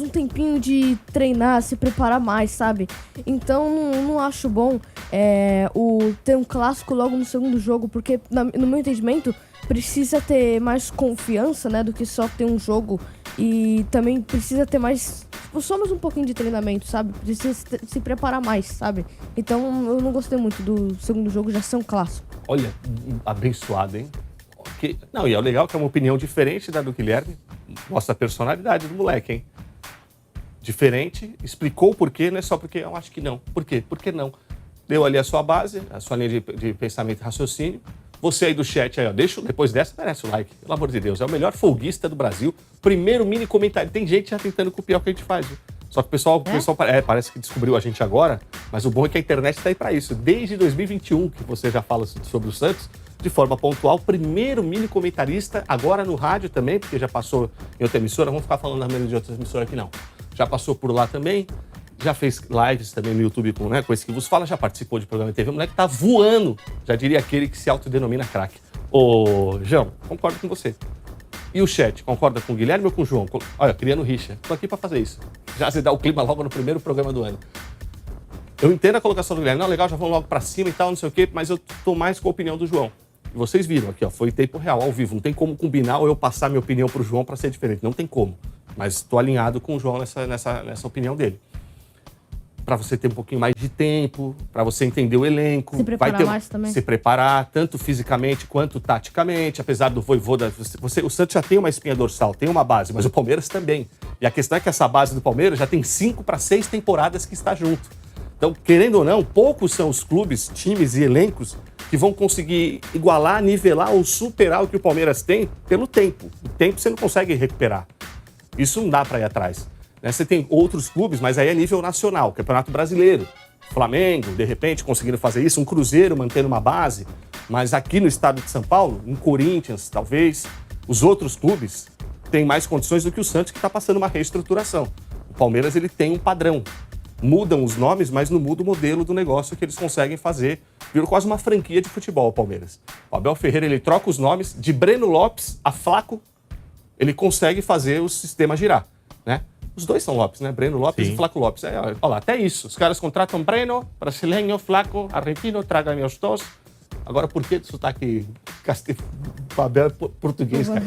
um tempinho de treinar, se preparar mais, sabe? Então não acho bom ter um clássico logo no segundo jogo, porque no meu entendimento precisa ter mais confiança, né, do que só ter um jogo. E também precisa ter mais, só mais um pouquinho de treinamento, sabe? Precisa se preparar mais, sabe? Então eu não gostei muito do segundo jogo já ser um clássico. Olha, abençoado, hein? Não, e é legal que é uma opinião diferente da do Guilherme. Mostra a personalidade do moleque, hein? Diferente, explicou o porquê, não é só porque eu acho que não. Por quê? Por que não? Deu ali a sua base, a sua linha de pensamento e raciocínio. Você aí do chat, aí, ó, depois dessa, merece o like. Pelo amor de Deus, é o melhor folguista do Brasil. Primeiro mini comentário. Tem gente já tentando copiar o que a gente faz, viu? Só que o pessoal parece que descobriu a gente agora, mas o bom é que a internet está aí para isso. Desde 2021, que você já fala sobre o Santos, de forma pontual, primeiro mini comentarista, agora no rádio também, porque já passou em outra emissora, vamos ficar falando menos de outras emissoras aqui não. Já passou por lá também, já fez lives também no YouTube com esse que vos fala, já participou de programa de TV, o moleque tá voando, já diria aquele que se autodenomina craque. Ô, João, concordo com você. E o chat, concorda com o Guilherme ou com o João? Olha, criando rixa. Tô aqui para fazer isso. Já se dá o clima logo no primeiro programa do ano. Eu entendo a colocação do Guilherme. Não, legal, já vamos logo para cima e tal, não sei o quê, mas eu tô mais com a opinião do João. E vocês viram aqui, ó, foi em tempo real, ao vivo. Não tem como combinar ou eu passar minha opinião pro João para ser diferente. Não tem como. Mas estou alinhado com o João nessa opinião dele. Para você ter um pouquinho mais de tempo, para você entender o elenco. Se preparar mais também. Se preparar, tanto fisicamente quanto taticamente. Apesar do Vojvoda, o Santos já tem uma espinha dorsal, tem uma base, mas o Palmeiras também. E a questão é que essa base do Palmeiras já tem 5 para 6 temporadas que está junto. Então, querendo ou não, poucos são os clubes, times e elencos que vão conseguir igualar, nivelar ou superar o que o Palmeiras tem pelo tempo. O tempo você não consegue recuperar. Isso não dá para ir atrás. Você tem outros clubes, mas aí é nível nacional, Campeonato Brasileiro. Flamengo, de repente, conseguindo fazer isso, um Cruzeiro mantendo uma base, mas aqui no estado de São Paulo, um Corinthians, talvez, os outros clubes têm mais condições do que o Santos, que está passando uma reestruturação. O Palmeiras ele tem um padrão. Mudam os nomes, mas não muda o modelo do negócio que eles conseguem fazer. Virou quase uma franquia de futebol, o Palmeiras. O Abel Ferreira ele troca os nomes de Breno Lopes a Flaco, ele consegue fazer o sistema girar, né? Os dois são Lopes, né? Breno Lopes e Flaco Lopes. Olha lá, até isso. Os caras contratam Breno, brasileiro, Flaco, argentino, traga meus tos. Agora, por que sotaque português, cara?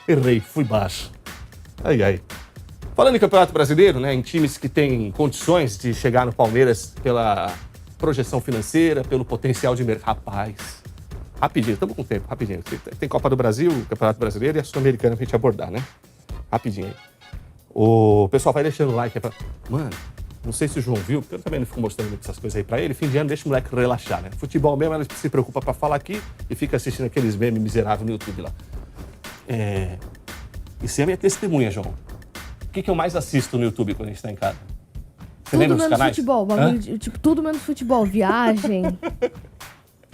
Errei, fui baixo. Ai, ai. Falando em Campeonato Brasileiro, né? Em times que têm condições de chegar no Palmeiras pela projeção financeira, pelo potencial de mercado. Rapaz, rapidinho, estamos com tempo, rapidinho. Tem Copa do Brasil, Campeonato Brasileiro e a Sul-Americana pra gente abordar, né? Rapidinho aí. O pessoal vai deixando o like aí Mano, não sei se o João viu, porque eu também não fico mostrando essas coisas aí pra ele. Fim de ano deixa o moleque relaxar, né? Futebol mesmo, ele se preocupa pra falar aqui e fica assistindo aqueles memes miseráveis no YouTube lá. Isso é a minha testemunha, João. O que eu mais assisto no YouTube quando a gente tá em casa? Você tudo lembra dos menos canais? Futebol, bagulho tipo, tudo menos futebol, viagem.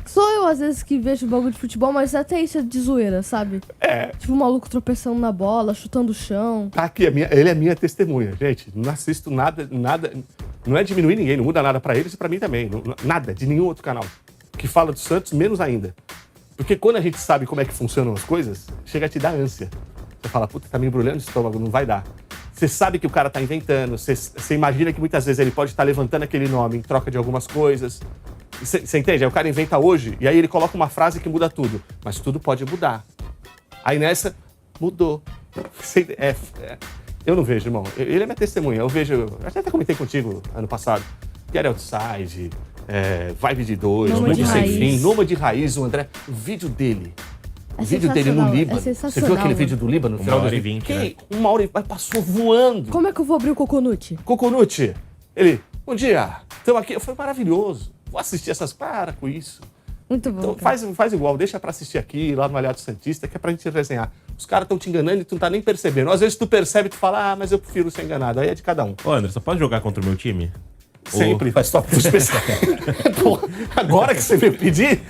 Sou eu, às vezes, que vejo bagulho de futebol, mas até isso é de zoeira, sabe? Tipo, um maluco tropeçando na bola, chutando o chão. Tá aqui, ele é minha testemunha, gente. Não assisto nada, não é diminuir ninguém, não muda nada pra eles e pra mim também. Nada, de nenhum outro canal. Que fala do Santos, menos ainda. Porque quando a gente sabe como é que funcionam as coisas, chega a te dar ânsia. Você fala, puta, tá me embrulhando o estômago, não vai dar. Você sabe que o cara tá inventando, você imagina que muitas vezes ele pode estar levantando aquele nome em troca de algumas coisas. Você entende? Aí o cara inventa hoje e aí ele coloca uma frase que muda tudo. Mas tudo pode mudar. Aí nessa, mudou. Eu não vejo, irmão. Ele é minha testemunha. Eu vejo... Até comentei contigo ano passado. Get Outside, Vibe de 2, Mundo Sem Fim, Nômade Raiz, o André. O vídeo dele. O vídeo dele no Líbano. Você viu aquele vídeo do Líbano no final do vídeo? Né? 1h20, passou voando. Como é que eu vou abrir o Coconut? Coconut. Ele, bom dia, estamos aqui. Foi maravilhoso. Vou assistir essas... Para com isso. Muito bom. Então faz igual, deixa pra assistir aqui, lá no Aliado Santista, que é pra gente resenhar. Os caras estão te enganando e tu não tá nem percebendo. Às vezes tu percebe e tu fala, mas eu prefiro ser enganado. Aí é de cada um. Ô, André, você pode jogar contra o meu time? Sempre, faz top pro especial. Pô, agora que você veio pedir,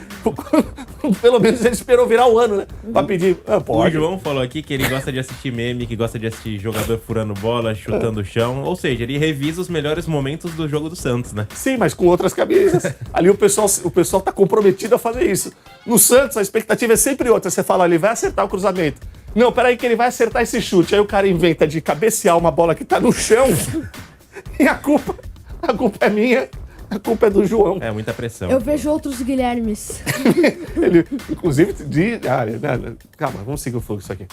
pelo menos ele esperou virar o ano, né? Pra pedir. Pode. O João falou aqui que ele gosta de assistir meme, que gosta de assistir jogador furando bola, chutando o chão. Ou seja, ele revisa os melhores momentos do jogo do Santos, né? Sim, mas com outras camisas. Ali o pessoal tá comprometido a fazer isso. No Santos, a expectativa é sempre outra. Você fala, ele vai acertar o cruzamento. Não, peraí que ele vai acertar esse chute. Aí o cara inventa de cabecear uma bola que tá no chão e a culpa é minha, a culpa é do João. É muita pressão. Eu vejo outros Guilhermes. Ele, inclusive, calma, vamos seguir o fluxo aqui.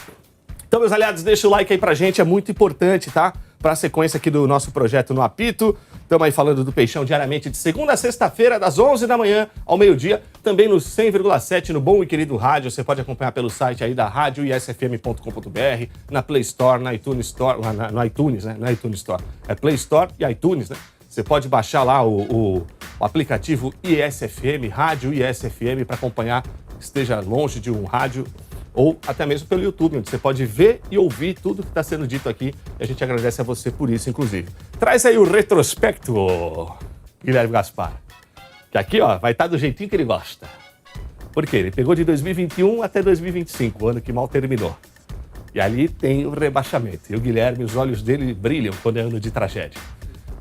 Então, meus aliados, deixa o like aí pra gente, é muito importante, tá? Pra sequência aqui do nosso projeto no Apito. Estamos aí falando do Peixão diariamente, de segunda a sexta-feira, das 11 da manhã ao meio-dia. Também no 100,7, no Bom e Querido Rádio. Você pode acompanhar pelo site aí da rádio, isfm.com.br, na Play Store, na iTunes Store, no iTunes, né? Não é iTunes Store, é Play Store e iTunes, né? Você pode baixar lá o aplicativo ISFM, Rádio ISFM, para acompanhar, esteja longe de um rádio, ou até mesmo pelo YouTube, onde você pode ver e ouvir tudo que está sendo dito aqui. E a gente agradece a você por isso, inclusive. Traz aí o retrospecto, Guilherme Gaspar. Que aqui, ó, vai estar do jeitinho que ele gosta. Por quê? Ele pegou de 2021 até 2025, o ano que mal terminou. E ali tem o rebaixamento. E o Guilherme, os olhos dele brilham quando é ano de tragédia.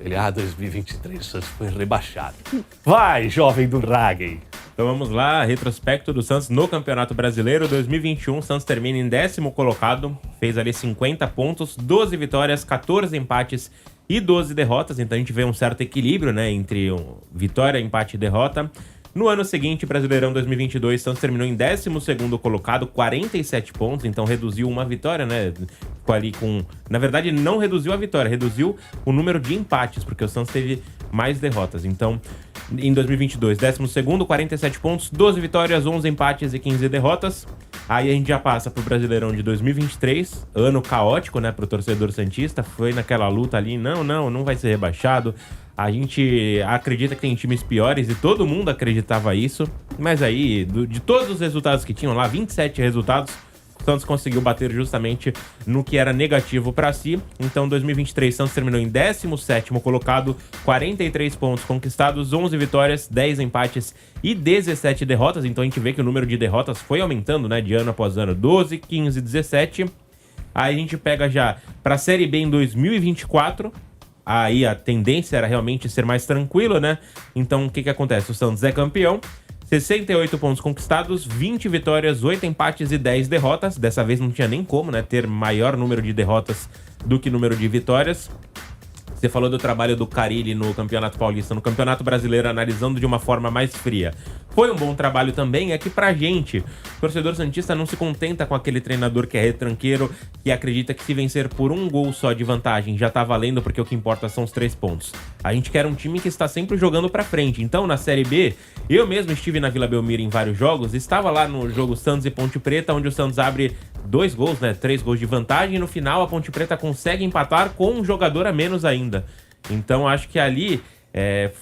Ele, 2023, Santos foi rebaixado. Vai, jovem do Ragem. Então vamos lá, retrospecto do Santos no Campeonato Brasileiro 2021. Santos termina em 10º colocado, fez ali 50 pontos, 12 vitórias, 14 empates e 12 derrotas. Então a gente vê um certo equilíbrio, né, entre vitória, empate e derrota. No ano seguinte, Brasileirão 2022, Santos terminou em 12º colocado, 47 pontos, então reduziu uma vitória, né? Ficou ali com... Na verdade, não reduziu a vitória, reduziu o número de empates, porque o Santos teve mais derrotas. Então, em 2022, 12º, 47 pontos, 12 vitórias, 11 empates e 15 derrotas. Aí a gente já passa pro Brasileirão de 2023, ano caótico, né, pro torcedor santista. Foi naquela luta ali, não vai ser rebaixado. A gente acredita que tem times piores e todo mundo acreditava isso. Mas aí, de todos os resultados que tinham lá, 27 resultados, o Santos conseguiu bater justamente no que era negativo para si. Então, 2023, Santos terminou em 17º colocado, 43 pontos conquistados, 11 vitórias, 10 empates e 17 derrotas. Então, a gente vê que o número de derrotas foi aumentando, né, de ano após ano, 12, 15, 17. Aí a gente pega já para a Série B em 2024. Aí a tendência era realmente ser mais tranquilo, né? Então, o que acontece? O Santos é campeão, 68 pontos conquistados, 20 vitórias, 8 empates e 10 derrotas. Dessa vez não tinha nem como, né, ter maior número de derrotas do que número de vitórias. Você falou do trabalho do Carille no Campeonato Paulista, no Campeonato Brasileiro, analisando de uma forma mais fria. Foi um bom trabalho também, é que pra gente, o torcedor santista não se contenta com aquele treinador que é retranqueiro, que acredita que se vencer por um gol só de vantagem já tá valendo, porque o que importa são os 3 pontos. A gente quer um time que está sempre jogando pra frente. Então, na Série B, eu mesmo estive na Vila Belmiro em vários jogos, estava lá no jogo Santos e Ponte Preta, onde o Santos abre 2 gols, né, 3 gols de vantagem, e no final a Ponte Preta consegue empatar com um jogador a menos ainda. Então acho que ali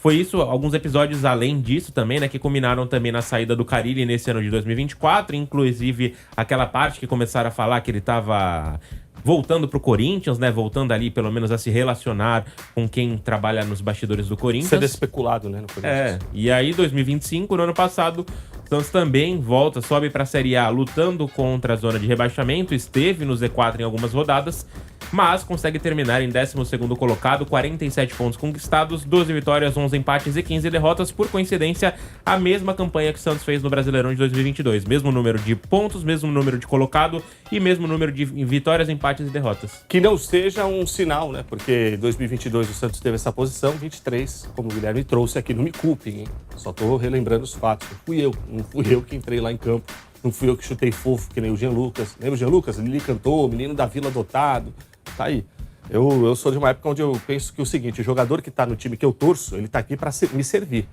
foi isso, alguns episódios além disso também, né, que culminaram também na saída do Carille nesse ano de 2024, inclusive aquela parte que começaram a falar que ele estava voltando pro Corinthians, né, voltando ali pelo menos a se relacionar com quem trabalha nos bastidores do Corinthians. Sendo especulado, né, no Corinthians. E aí 2025, no ano passado, o Santos também volta, sobe pra Série A lutando contra a zona de rebaixamento, esteve no Z4 em algumas rodadas, mas consegue terminar em 12º colocado, 47 pontos conquistados, 12 vitórias, 11 empates e 15 derrotas. Por coincidência, a mesma campanha que o Santos fez no Brasileirão de 2022. Mesmo número de pontos, mesmo número de colocado e mesmo número de vitórias, empates e derrotas. Que não seja um sinal, né? Porque em 2022 o Santos teve essa posição, 23, como o Guilherme trouxe aqui, não me culpem, hein? Só tô relembrando os fatos. Não fui eu que entrei lá em campo. Não fui eu que chutei fofo, que nem o Jean Lucas. Lembra o Jean Lucas? Ele cantou, menino da Vila adotado. Tá aí. Eu sou de uma época onde eu penso que o seguinte, o jogador que está no time que eu torço, ele está aqui para me servir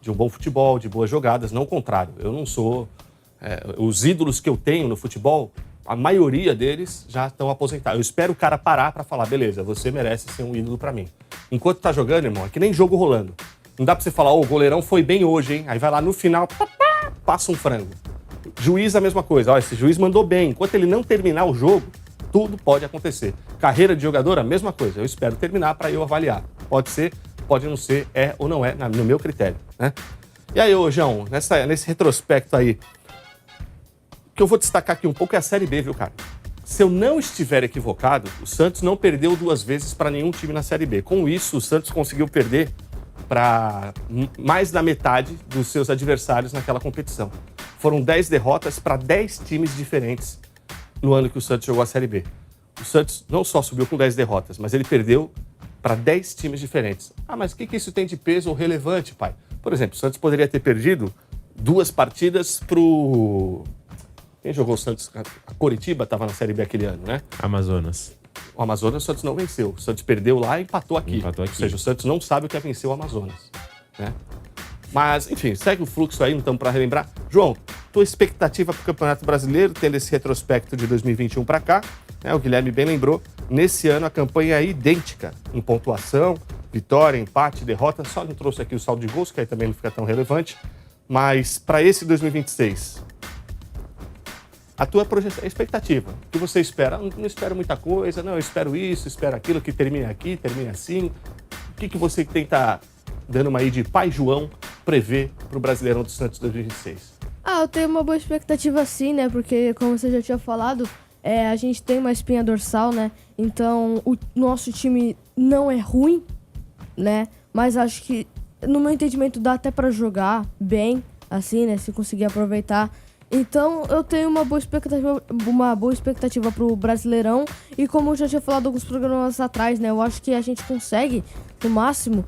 de um bom futebol, de boas jogadas, não o contrário. Eu não sou... os ídolos que eu tenho no futebol, a maioria deles já estão aposentados. Eu espero o cara parar para falar, beleza, você merece ser um ídolo para mim. Enquanto tá jogando, irmão, é que nem jogo rolando. Não dá para você falar, o goleirão foi bem hoje, hein? Aí vai lá no final, passa um frango. Juiz, a mesma coisa. Ó, esse juiz mandou bem. Enquanto ele não terminar o jogo, tudo pode acontecer. Carreira de jogador, a mesma coisa. Eu espero terminar para eu avaliar. Pode ser, pode não ser, é ou não é, no meu critério, né? E aí, ô, João, nesse retrospecto aí, o que eu vou destacar aqui um pouco é a Série B, viu, cara? Se eu não estiver equivocado, o Santos não perdeu 2 vezes para nenhum time na Série B. Com isso, o Santos conseguiu perder para mais da metade dos seus adversários naquela competição. Foram 10 derrotas para 10 times diferentes no ano que o Santos jogou a Série B. O Santos não só subiu com 10 derrotas, mas ele perdeu para 10 times diferentes. Ah, mas o que isso tem de peso ou relevante, pai? Por exemplo, o Santos poderia ter perdido 2 partidas pro... Quem jogou o Santos? A Coritiba estava na Série B aquele ano, né? Amazonas. O Amazonas, o Santos não venceu. O Santos perdeu lá e empatou aqui. Ou seja, o Santos não sabe o que é vencer o Amazonas, né? Mas, enfim, segue o fluxo aí, então, para relembrar. João, tua expectativa para o Campeonato Brasileiro, tendo esse retrospecto de 2021 para cá, né? O Guilherme bem lembrou, nesse ano a campanha é idêntica em pontuação, vitória, empate, derrota. Só não trouxe aqui o saldo de gols, que aí também não fica tão relevante. Mas para esse 2026... a tua projeção, a expectativa, o que você espera? Não espero muita coisa, não, eu espero isso, espero aquilo, que termine aqui, termine assim. O que você tenta, dando uma aí de pai João, prever para o Brasileirão do Santos 2026? Eu tenho uma boa expectativa sim, né? Porque, como você já tinha falado, a gente tem uma espinha dorsal, né? Então, o nosso time não é ruim, né? Mas acho que, no meu entendimento, dá até para jogar bem, assim, né? Se conseguir aproveitar. Então, eu tenho uma boa expectativa pro Brasileirão. E como eu já tinha falado alguns programas atrás, né? Eu acho que a gente consegue, no máximo,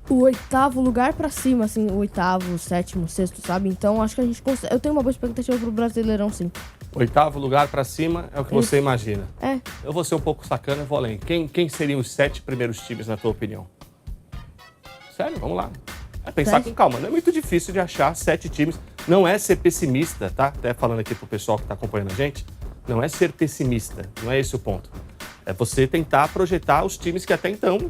o 8º lugar pra cima, assim. O 8º, 7º, 6º, sabe? Então, acho que a gente consegue. Eu tenho uma boa expectativa pro Brasileirão, sim. 8º lugar pra cima é o que você imagina. É. Eu vou ser um pouco sacana e vou além. Quem seriam os 7 primeiros times, na tua opinião? Sério, vamos lá. Pensar com calma, não é muito difícil de achar 7 times. Não é ser pessimista, tá? Até falando aqui pro pessoal que tá acompanhando a gente, não é ser pessimista, não é esse o ponto. É você tentar projetar os times que até então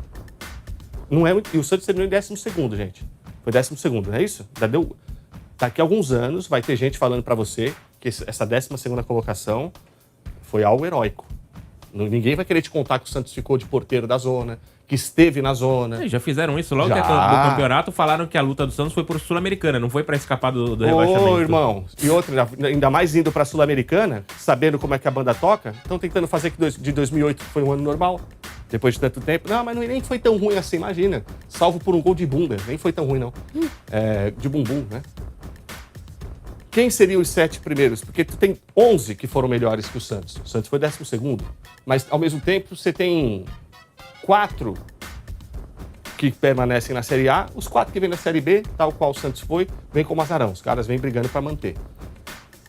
não é. E o Santos terminou em 12º, gente. Foi 12º, não é isso? Já deu. Daqui a alguns anos vai ter gente falando para você que essa 12ª colocação foi algo heróico. Ninguém vai querer te contar que o Santos ficou de porteiro da zona, que esteve na zona. Já fizeram isso logo do campeonato, falaram que a luta do Santos foi por Sul-Americana, não foi para escapar do rebaixamento. Ô, irmão, e outra, ainda mais indo para Sul-Americana, sabendo como é que a banda toca, estão tentando fazer que de 2008 foi um ano normal, depois de tanto tempo. Não, mas nem foi tão ruim assim, imagina. Salvo por um gol de bunda, nem foi tão ruim, não. De bumbum, né? Quem seriam os 7 primeiros? Porque tu tem 11 que foram melhores que o Santos. O Santos foi 12º. Mas, ao mesmo tempo, você tem 4 que permanecem na Série A. Os 4 que vêm na Série B, tal qual o Santos foi, vem como azarão. Os caras vêm brigando para manter.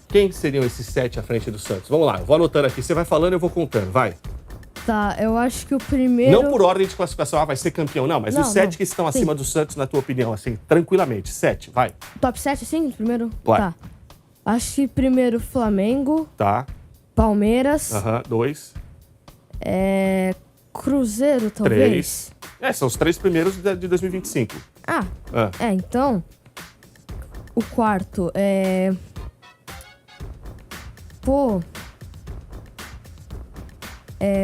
Quem seriam esses 7 à frente do Santos? Vamos lá, eu vou anotando aqui. Você vai falando, eu vou contando. Vai. Tá, eu acho que o primeiro... Não por ordem de classificação, vai ser campeão, não. Mas os 7 que estão acima do Santos, na tua opinião, assim, tranquilamente. 7, vai. Top 7, sim, primeiro? Vai. Tá. Acho que primeiro Flamengo. Tá. Palmeiras. 2. Cruzeiro, talvez. 3. São os 3 primeiros de 2025. Então. O quarto é.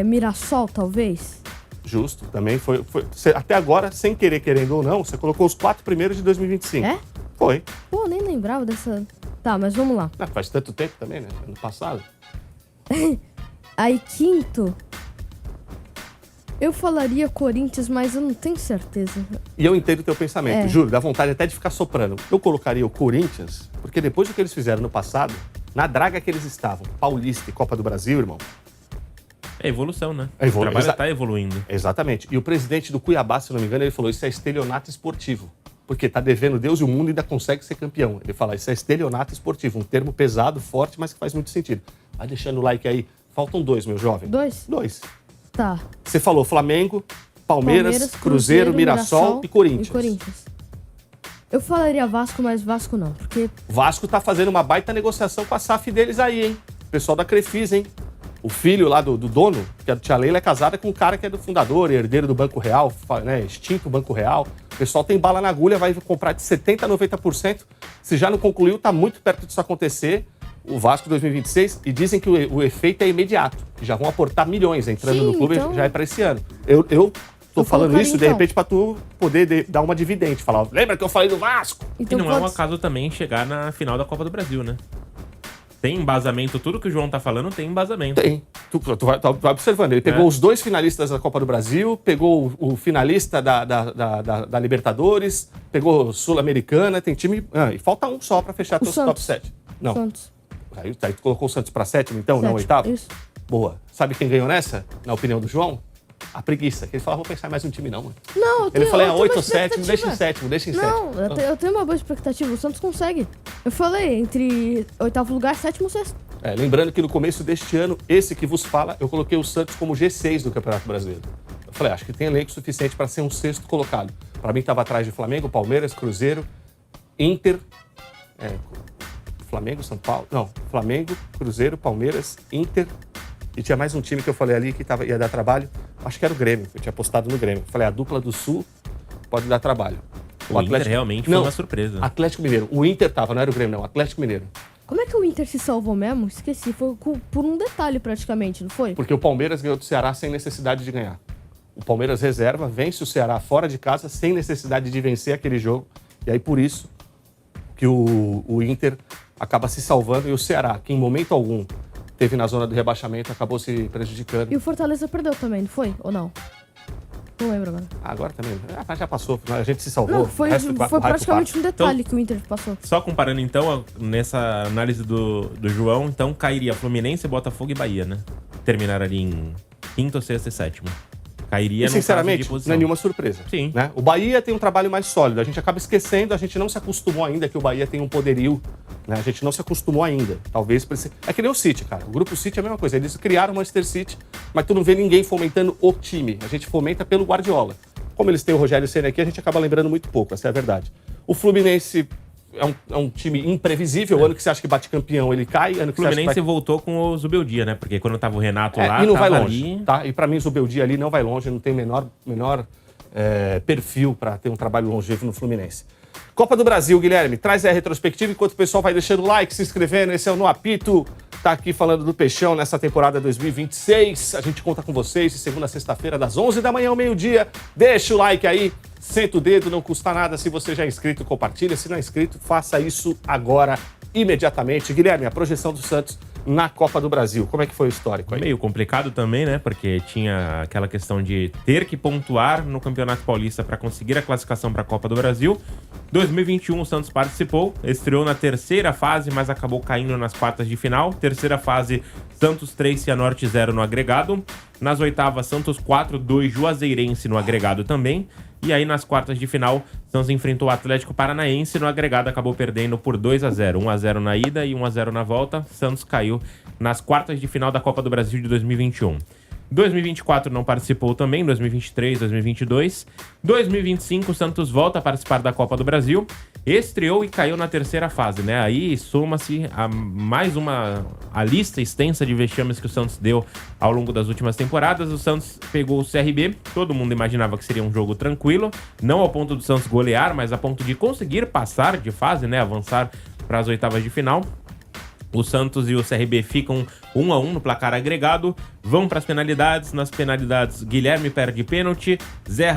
Mirassol, talvez. Justo, também foi. Até agora, sem querer, querendo ou não, você colocou os 4 primeiros de 2025. É? Foi. Pô, nem lembrava dessa. Tá, mas vamos lá. Faz tanto tempo também, né? Ano passado. Aí, quinto. Eu falaria Corinthians, mas eu não tenho certeza. E eu entendo o teu pensamento, juro, dá vontade até de ficar soprando. Eu colocaria o Corinthians, porque depois do que eles fizeram no passado, na draga que eles estavam, Paulista e Copa do Brasil, irmão. É evolução, né? O trabalho tá evoluindo. Exatamente. E o presidente do Cuiabá, se não me engano, ele falou, isso é estelionato esportivo. Porque tá devendo Deus e o mundo e ainda consegue ser campeão. Ele fala, isso é estelionato esportivo, um termo pesado, forte, mas que faz muito sentido. Vai deixando o like aí, Faltam 2, meu jovem. 2? 2. Tá. Você falou Flamengo, Palmeiras, Cruzeiro, Mirassol e Corinthians. Eu falaria Vasco, mas Vasco não, porque... O Vasco tá fazendo uma baita negociação com a SAF deles aí, hein? O pessoal da Crefisa, hein? O filho lá do dono, que é do Tia Leila, é casada com um cara que é do fundador, herdeiro do Banco Real, né? Extinto Banco Real. O pessoal tem bala na agulha, vai comprar de 70% a 90%. Se já não concluiu, tá muito perto disso acontecer. O Vasco 2026, e dizem que o efeito é imediato, que já vão aportar milhões entrando no clube, então... já é para esse ano. Eu tô falando isso, de repente, para tu poder dar uma dividende. Falar, lembra que eu falei do Vasco? Então, e não é um acaso também chegar na final da Copa do Brasil, né? Tem embasamento, tudo que o João tá falando tem embasamento. Tem. Tu vai observando. Ele pegou os 2 finalistas da Copa do Brasil, pegou o finalista da Libertadores, pegou Sul-Americana, tem time... e falta um só para fechar todos os top 7. Não. Santos. Aí tu colocou o Santos para 7º, então, não 8º? Isso. Boa. Sabe quem ganhou nessa, na opinião do João? A preguiça. Ele falou, vou pensar mais um time não, mano. Não, Ele falou, 8 ou 7, deixa em 7º, deixa em 7º. Não, eu tenho uma boa expectativa, o Santos consegue. Eu falei, entre 8º lugar, 7º e 6º. Lembrando que no começo deste ano, esse que vos fala, eu coloquei o Santos como G6 do Campeonato Brasileiro. Eu falei, acho que tem elenco suficiente para ser um 6º colocado. Para mim, estava atrás de Flamengo, Palmeiras, Cruzeiro, Inter... Flamengo, São Paulo... Não, Flamengo, Cruzeiro, Palmeiras, Inter... E tinha mais um time que eu falei ali que ia dar trabalho. Acho que era o Grêmio. Eu tinha apostado no Grêmio. Falei, a dupla do Sul pode dar trabalho. O Inter realmente foi uma surpresa. Atlético Mineiro. O Inter tava, não era o Grêmio, não. Atlético Mineiro. Como é que o Inter se salvou mesmo? Esqueci. Foi por um detalhe praticamente, não foi? Porque o Palmeiras ganhou do Ceará sem necessidade de ganhar. O Palmeiras reserva, vence o Ceará fora de casa sem necessidade de vencer aquele jogo. E aí, por isso, que o Inter acaba se salvando. E o Ceará, que em momento algum... teve na zona do rebaixamento, acabou se prejudicando. E o Fortaleza perdeu também, não foi? Ou não? Não lembro agora. Agora também. Já passou, a gente se salvou. Não, foi praticamente um detalhe então, que o Inter passou. Só comparando então, nessa análise do João, então cairia Fluminense, Botafogo e Bahia, né? Terminar ali em 5º, 6º e 7º. Cairia, sinceramente, não é nenhuma surpresa. Sim. Né? O Bahia tem um trabalho mais sólido. A gente acaba esquecendo, a gente não se acostumou ainda que o Bahia tem um poderio. Né? A gente não se acostumou ainda. Talvez... É que nem o City, cara. O Grupo City é a mesma coisa. Eles criaram o Manchester City, mas tu não vê ninguém fomentando o time. A gente fomenta pelo Guardiola. Como eles têm o Rogério Ceni aqui, a gente acaba lembrando muito pouco. Essa é a verdade. O Fluminense... É um time imprevisível. Ano que você acha que bate campeão, ele cai. Ano que o Fluminense você acha que voltou com o Zubeldia, né? Porque quando tava o Renato lá, e não vai longe, ali... tá? E pra mim o Zubeldia ali não vai longe, não tem menor perfil para ter um trabalho longevo no Fluminense. Copa do Brasil, Guilherme, traz aí a retrospectiva enquanto o pessoal vai deixando o like, se inscrevendo. Esse é o No Apito, tá aqui falando do Peixão nessa temporada 2026. A gente conta com vocês de segunda a sexta-feira, das 11 da manhã ao meio-dia. Deixa o like aí. Senta o dedo, não custa nada. Se você já é inscrito, compartilha. Se não é inscrito, faça isso agora, imediatamente. Guilherme, a projeção do Santos na Copa do Brasil. Como é que foi o histórico aí? Meio complicado também, né? Porque tinha aquela questão de ter que pontuar no Campeonato Paulista para conseguir a classificação para a Copa do Brasil. 2021 o Santos participou, estreou na terceira fase, mas acabou caindo nas quartas de final. Terceira fase, Santos 3, Cianorte 0 no agregado. Nas oitavas, Santos 4, 2, Juazeirense no agregado também. E aí, nas quartas de final, Santos enfrentou o Atlético Paranaense. No agregado, acabou perdendo por 2-0. 1-0 na ida e 1-0 na volta. Santos caiu nas quartas de final da Copa do Brasil de 2021. 2024 não participou também, 2023, 2022. 2025, o Santos volta a participar da Copa do Brasil. Estreou e caiu na terceira fase, né? Aí soma-se a lista extensa de vexames que o Santos deu ao longo das últimas temporadas. O Santos pegou o CRB, todo mundo imaginava que seria um jogo tranquilo, não ao ponto do Santos golear, mas a ponto de conseguir passar de fase, né? Avançar para as oitavas de final. O Santos e o CRB ficam 1-1 no placar agregado, vão para as penalidades. Nas penalidades, Guilherme perde pênalti, Zé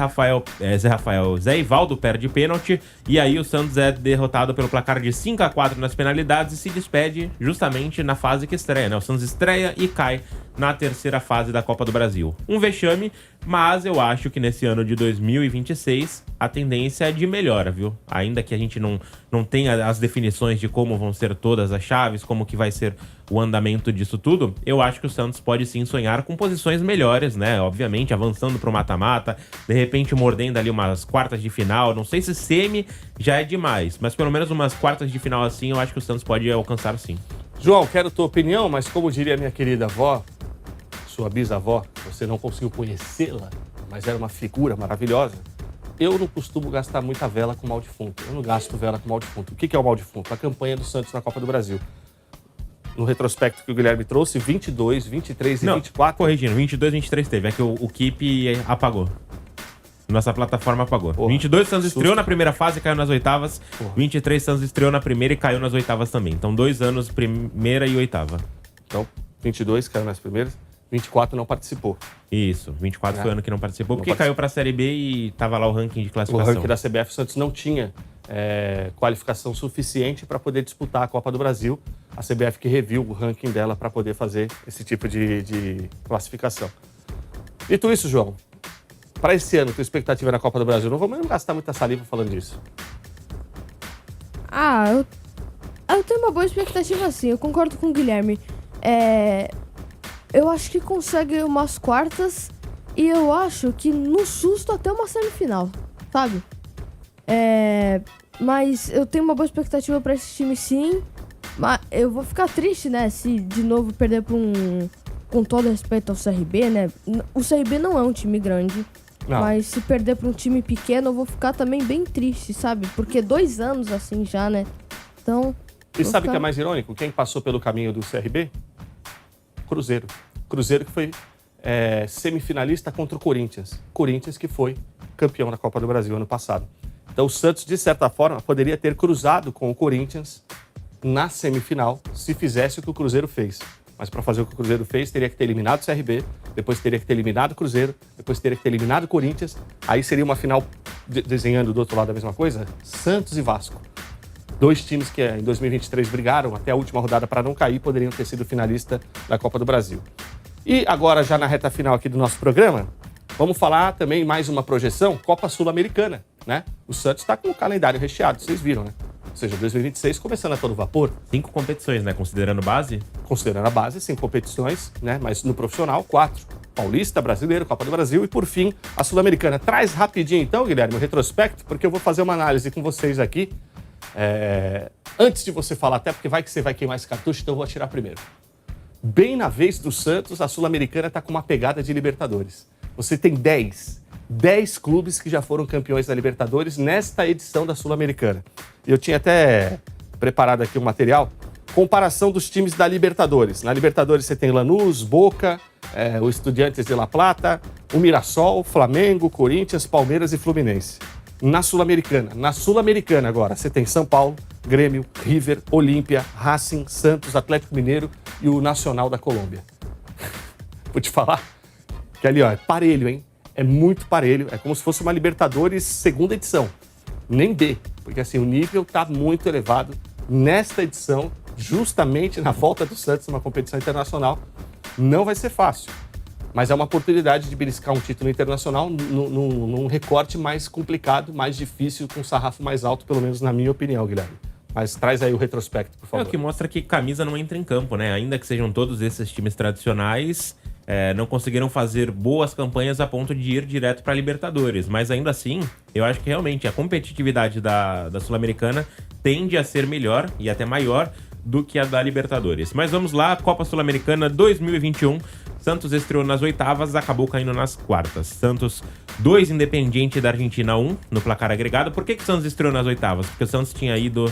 Ivaldo perde pênalti, e aí o Santos é derrotado pelo placar de 5-4 nas penalidades e se despede justamente na fase que estreia, né? O Santos estreia e cai na terceira fase da Copa do Brasil. Um vexame, mas eu acho que nesse ano de 2026 a tendência é de melhora, viu? Ainda que a gente não tenha as definições de como vão ser todas as chaves, como que vai ser o andamento disso tudo, eu acho que o Santos pode sim sonhar com posições melhores, né? Obviamente, avançando pro mata-mata, de repente mordendo ali umas quartas de final. Não sei se semi já é demais, mas pelo menos umas quartas de final assim, eu acho que o Santos pode alcançar sim. João, quero tua opinião, mas como diria minha querida avó, sua bisavó, você não conseguiu conhecê-la, mas era uma figura maravilhosa, eu não costumo gastar muita vela com mal defunto. Eu não gasto vela com mal defunto. O que é o mal defunto? A campanha do Santos na Copa do Brasil. No retrospecto que o Guilherme trouxe, 22, 23 e 24... Corrigindo, 22 e 23 teve. É que o Keep apagou. Nossa plataforma apagou. Porra, 22 Santos estreou na primeira fase e caiu nas oitavas. Porra. 23 Santos estreou na primeira e caiu nas oitavas também. Então 2 anos, primeira e oitava. Então, 22 caiu nas primeiras, 24 não participou. Isso, 24 foi o ano que não participou, porque caiu pra Série B e tava lá o ranking de O classificação. ranking da CBF, o Santos não tinha qualificação suficiente para poder disputar a Copa do Brasil. A CBF que reviu o ranking dela para poder fazer esse tipo de classificação. Dito isso, João, para esse ano, tua expectativa na Copa do Brasil? Não vamos gastar muita saliva falando disso. Eu tenho uma boa expectativa, sim. Eu concordo com o Guilherme. Eu acho que consegue umas quartas e eu acho que no susto até uma semifinal, sabe? Mas eu tenho uma boa expectativa pra esse time, sim. Mas eu vou ficar triste, né, se de novo perder pra com todo respeito ao CRB, né? O CRB não é um time grande. Não. Mas se perder pra um time pequeno, eu vou ficar também bem triste, sabe? Porque 2 anos assim já, né? Então... E sabe o que é mais irônico? Quem passou pelo caminho do CRB? Cruzeiro. Cruzeiro que foi semifinalista contra o Corinthians. Corinthians que foi campeão da Copa do Brasil ano passado. Então o Santos, de certa forma, poderia ter cruzado com o Corinthians na semifinal se fizesse o que o Cruzeiro fez. Mas para fazer o que o Cruzeiro fez, teria que ter eliminado o CRB, depois teria que ter eliminado o Cruzeiro, depois teria que ter eliminado o Corinthians. Aí seria uma final, desenhando do outro lado a mesma coisa, Santos e Vasco. 2 times que em 2023 brigaram até a última rodada para não cair, poderiam ter sido finalista da Copa do Brasil. E agora, já na reta final aqui do nosso programa, vamos falar também mais uma projeção, Copa Sul-Americana, né? O Santos está com o calendário recheado, vocês viram, né? Ou seja, 2026 começando a todo vapor. 5 competições, né? Considerando base? Considerando a base, 5 competições, né? Mas no profissional, 4. Paulista, Brasileiro, Copa do Brasil e, por fim, a Sul-Americana. Traz rapidinho, então, Guilherme, o retrospecto, porque eu vou fazer uma análise com vocês aqui. Antes de você falar, até porque vai que você vai queimar esse cartucho, então eu vou atirar primeiro. Bem na vez do Santos, a Sul-Americana está com uma pegada de Libertadores. Você tem 10 clubes que já foram campeões da Libertadores nesta edição da Sul-Americana. Eu tinha até preparado aqui um material, comparação dos times da Libertadores. Na Libertadores você tem Lanús, Boca, o Estudiantes de La Plata, o Mirassol, Flamengo, Corinthians, Palmeiras e Fluminense. Na Sul-Americana agora, você tem São Paulo, Grêmio, River, Olímpia, Racing, Santos, Atlético Mineiro e o Nacional da Colômbia. Vou te falar que ali, ó, é parelho, hein? É muito parelho, é como se fosse uma Libertadores segunda edição. Nem B, porque assim, o nível está muito elevado nesta edição, justamente na volta do Santos numa competição internacional. Não vai ser fácil, mas é uma oportunidade de beliscar um título internacional num recorte mais complicado, mais difícil, com um sarrafo mais alto, pelo menos na minha opinião, Guilherme. Mas traz aí o retrospecto, por favor. É o que mostra que camisa não entra em campo, né? Ainda que sejam todos esses times tradicionais, não conseguiram fazer boas campanhas a ponto de ir direto para a Libertadores. Mas ainda assim, eu acho que realmente a competitividade da Sul-Americana tende a ser melhor e até maior do que a da Libertadores. Mas vamos lá, Copa Sul-Americana 2021. Santos estreou nas oitavas, acabou caindo nas quartas. Santos 2, Independiente da Argentina 1 no placar agregado. Por que o Santos estreou nas oitavas? Porque o Santos tinha ido...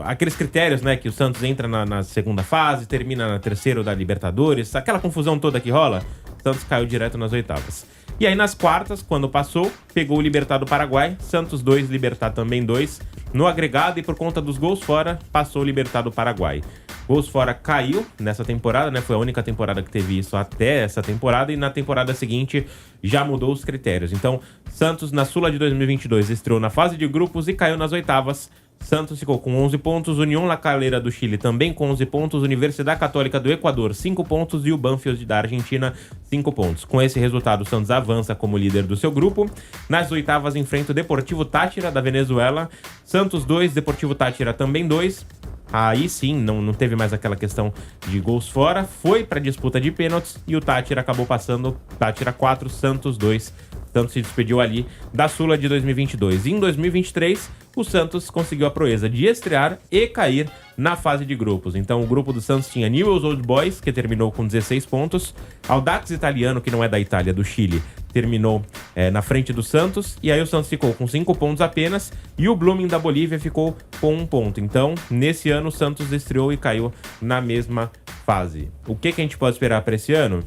aqueles critérios, né, que o Santos entra na segunda fase, termina na terceira da Libertadores, aquela confusão toda que rola, o Santos caiu direto nas oitavas. E aí nas quartas, quando passou, pegou o Libertad do Paraguai, Santos 2, Libertad também 2, no agregado, e por conta dos gols fora, passou o Libertad do Paraguai. Gols fora caiu nessa temporada, né, foi a única temporada que teve isso até essa temporada, e na temporada seguinte já mudou os critérios. Então, Santos na Sula de 2022 estreou na fase de grupos e caiu nas oitavas. Santos ficou com 11 pontos, União La Calera do Chile também com 11 pontos, Universidade Católica do Equador 5 pontos e o Banfield da Argentina 5 pontos. Com esse resultado, o Santos avança como líder do seu grupo. Nas oitavas enfrenta o Deportivo Táchira da Venezuela, Santos 2, Deportivo Táchira também 2. Aí sim, não teve mais aquela questão de gols fora, foi para disputa de pênaltis e o Táchira acabou passando, Táchira 4, Santos 2. Santos se despediu ali da Sula de 2022. E em 2023, o Santos conseguiu a proeza de estrear e cair na fase de grupos. Então o grupo do Santos tinha Newell's Old Boys, que terminou com 16 pontos, Audax Italiano, que não é da Itália, do Chile, terminou na frente do Santos, e aí o Santos ficou com 5 pontos apenas, e o Blooming da Bolívia ficou com 1 ponto. Então, nesse ano, o Santos estreou e caiu na mesma fase. O que a gente pode esperar para esse ano?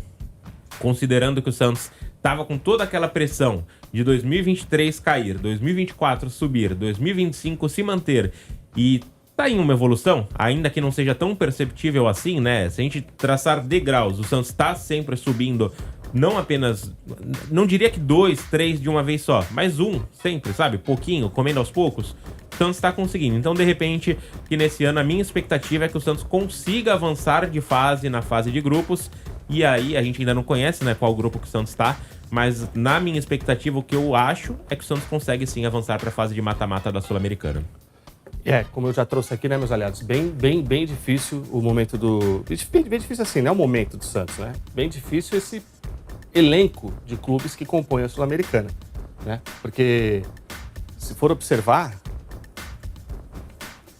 Considerando que o Santos estava com toda aquela pressão de 2023 cair, 2024 subir, 2025 se manter e tá em uma evolução, ainda que não seja tão perceptível assim, né? Se a gente traçar degraus, o Santos tá sempre subindo, não apenas, não diria que 2, 3 de uma vez só, mas um sempre, sabe? Pouquinho, comendo aos poucos. O Santos tá conseguindo. Então, de repente, que nesse ano a minha expectativa é que o Santos consiga avançar de fase na fase de grupos. E aí, a gente ainda não conhece, né, qual grupo que o Santos tá, mas na minha expectativa, o que eu acho é que o Santos consegue sim avançar para a fase de mata-mata da Sul-Americana. Como eu já trouxe aqui, né, meus aliados, bem difícil o momento do... Bem difícil assim, né, o momento do Santos, né? Bem difícil esse elenco de clubes que compõem a Sul-Americana, né? Porque, se for observar,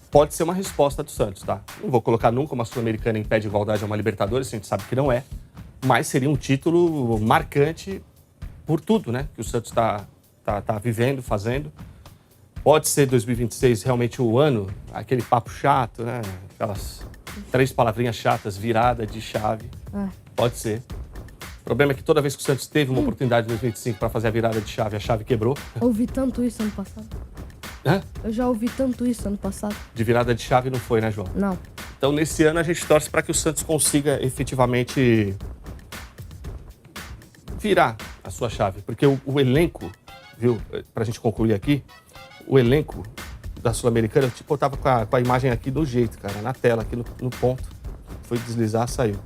pode ser uma resposta do Santos, tá? Não vou colocar nunca uma Sul-Americana em pé de igualdade a uma Libertadores, a gente sabe que não é, mas seria um título marcante por tudo, né? Que o Santos tá vivendo, fazendo. Pode ser 2026 realmente o ano, aquele papo chato, né? Aquelas 3 palavrinhas chatas, virada de chave. Pode ser. O problema é que toda vez que o Santos teve uma oportunidade em 2025 para fazer a virada de chave, a chave quebrou. Ouvi tanto isso ano passado. Hã? Eu já ouvi tanto isso ano passado. De virada de chave não foi, né, João? Não. Então, nesse ano, a gente torce para que o Santos consiga efetivamente virar a sua chave. Porque o elenco, viu, para a gente concluir aqui, o elenco da Sul-Americana, tipo, eu tava com a imagem aqui do jeito, cara, na tela, aqui no ponto. Foi deslizar, saiu.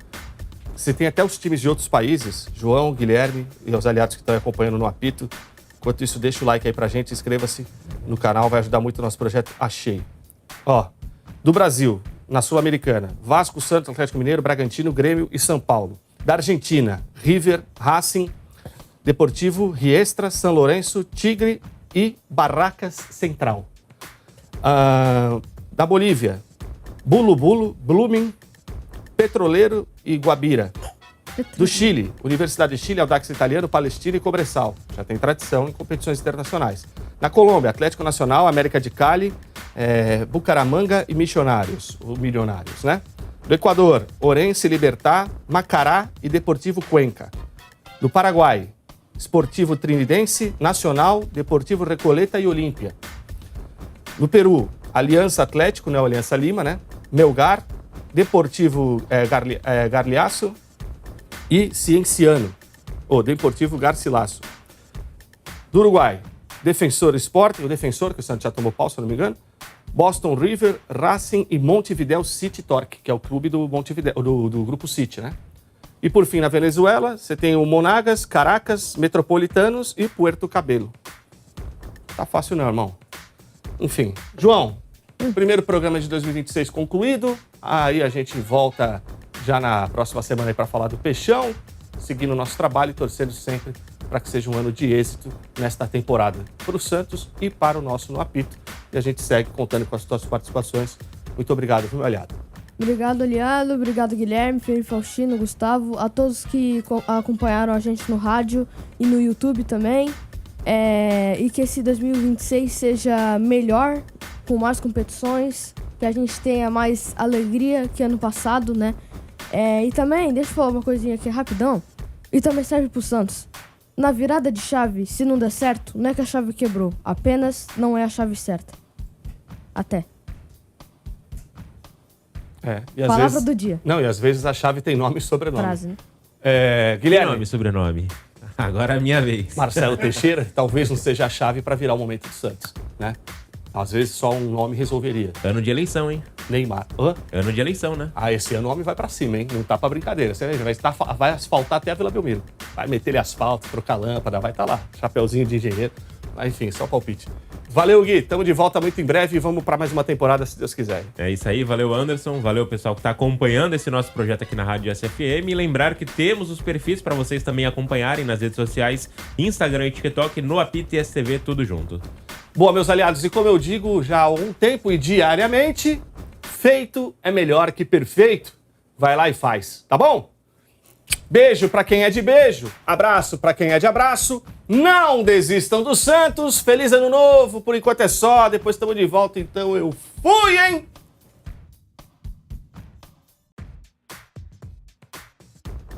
Você tem até os times de outros países, João, Guilherme e os aliados que estão acompanhando no apito. Enquanto isso, deixa o like aí pra gente, inscreva-se no canal, vai ajudar muito o nosso projeto. Achei. Ó, do Brasil, na Sul-Americana, Vasco, Santos, Atlético Mineiro, Bragantino, Grêmio e São Paulo. Da Argentina, River, Racing, Deportivo, Riestra, São Lourenço, Tigre e Barracas Central. Da Bolívia, Bulu Bulu, Blooming, Petroleiro e Guabira. Do Chile, Universidade de Chile, Audax Italiano, Palestina e Cobressal. Já tem tradição em competições internacionais. Na Colômbia, Atlético Nacional, América de Cali, Bucaramanga e Missionários, ou Milionários, né? Do Equador, Orense, Libertad, Macará e Deportivo Cuenca. Do Paraguai, Esportivo Trinidense, Nacional, Deportivo Recoleta e Olímpia. No Peru, Aliança Atlético, né? Aliança Lima, né? Melgar, Deportivo Garliaço e Cienciano, ou Deportivo Garcilaso. Do Uruguai, Defensor Sporting, o Defensor, que o Santos já tomou pau, se eu não me engano, Boston River, Racing e Montevideo City Torque, que é o clube do Montevideo, do Grupo City, né? E por fim, na Venezuela, você tem o Monagas, Caracas, Metropolitanos e Puerto Cabello. Tá fácil não, irmão. Enfim, João, primeiro programa de 2026 concluído, aí a gente volta já na próxima semana aí para falar do Peixão, seguindo o nosso trabalho e torcendo sempre para que seja um ano de êxito nesta temporada para o Santos e para o nosso No Apito. E a gente segue contando com as suas participações. Muito obrigado, meu aliado. Obrigado, aliado. Obrigado, Guilherme, Felipe Faustino, Gustavo, a todos que acompanharam a gente no rádio e no YouTube também. E que esse 2026 seja melhor, com mais competições, que a gente tenha mais alegria que ano passado, né? E também, deixa eu falar uma coisinha aqui rapidão, e também serve pro Santos. Na virada de chave, se não der certo, não é que a chave quebrou, apenas não é a chave certa. Até. E às Palavra vezes... do dia. Não, e às vezes a chave tem nome e sobrenome. Frase, né? Guilherme. Nome e sobrenome. Agora é a minha vez. Marcelo Teixeira, talvez não seja a chave para virar o momento do Santos, né? Às vezes só um nome resolveria. Ano de eleição, hein? Neymar. Hã? Ano de eleição, né? Esse ano o homem vai pra cima, hein? Não tá pra brincadeira. Você vai asfaltar até a Vila Belmiro. Vai meter ele asfalto, trocar lâmpada, vai estar lá. Chapeuzinho de engenheiro. Mas enfim, só palpite. Valeu, Gui. Tamo de volta muito em breve e vamos pra mais uma temporada, se Deus quiser. É isso aí. Valeu, Anderson. Valeu, pessoal que tá acompanhando esse nosso projeto aqui na Rádio SFM. E lembrar que temos os perfis para vocês também acompanharem nas redes sociais, Instagram e TikTok, No Apito e STV, tudo junto. Boa, meus aliados, e como eu digo já há um tempo e diariamente, feito é melhor que perfeito. Vai lá e faz, tá bom? Beijo pra quem é de beijo, abraço pra quem é de abraço. Não desistam dos santos. Feliz ano novo, por enquanto é só, depois estamos de volta, então eu fui, hein?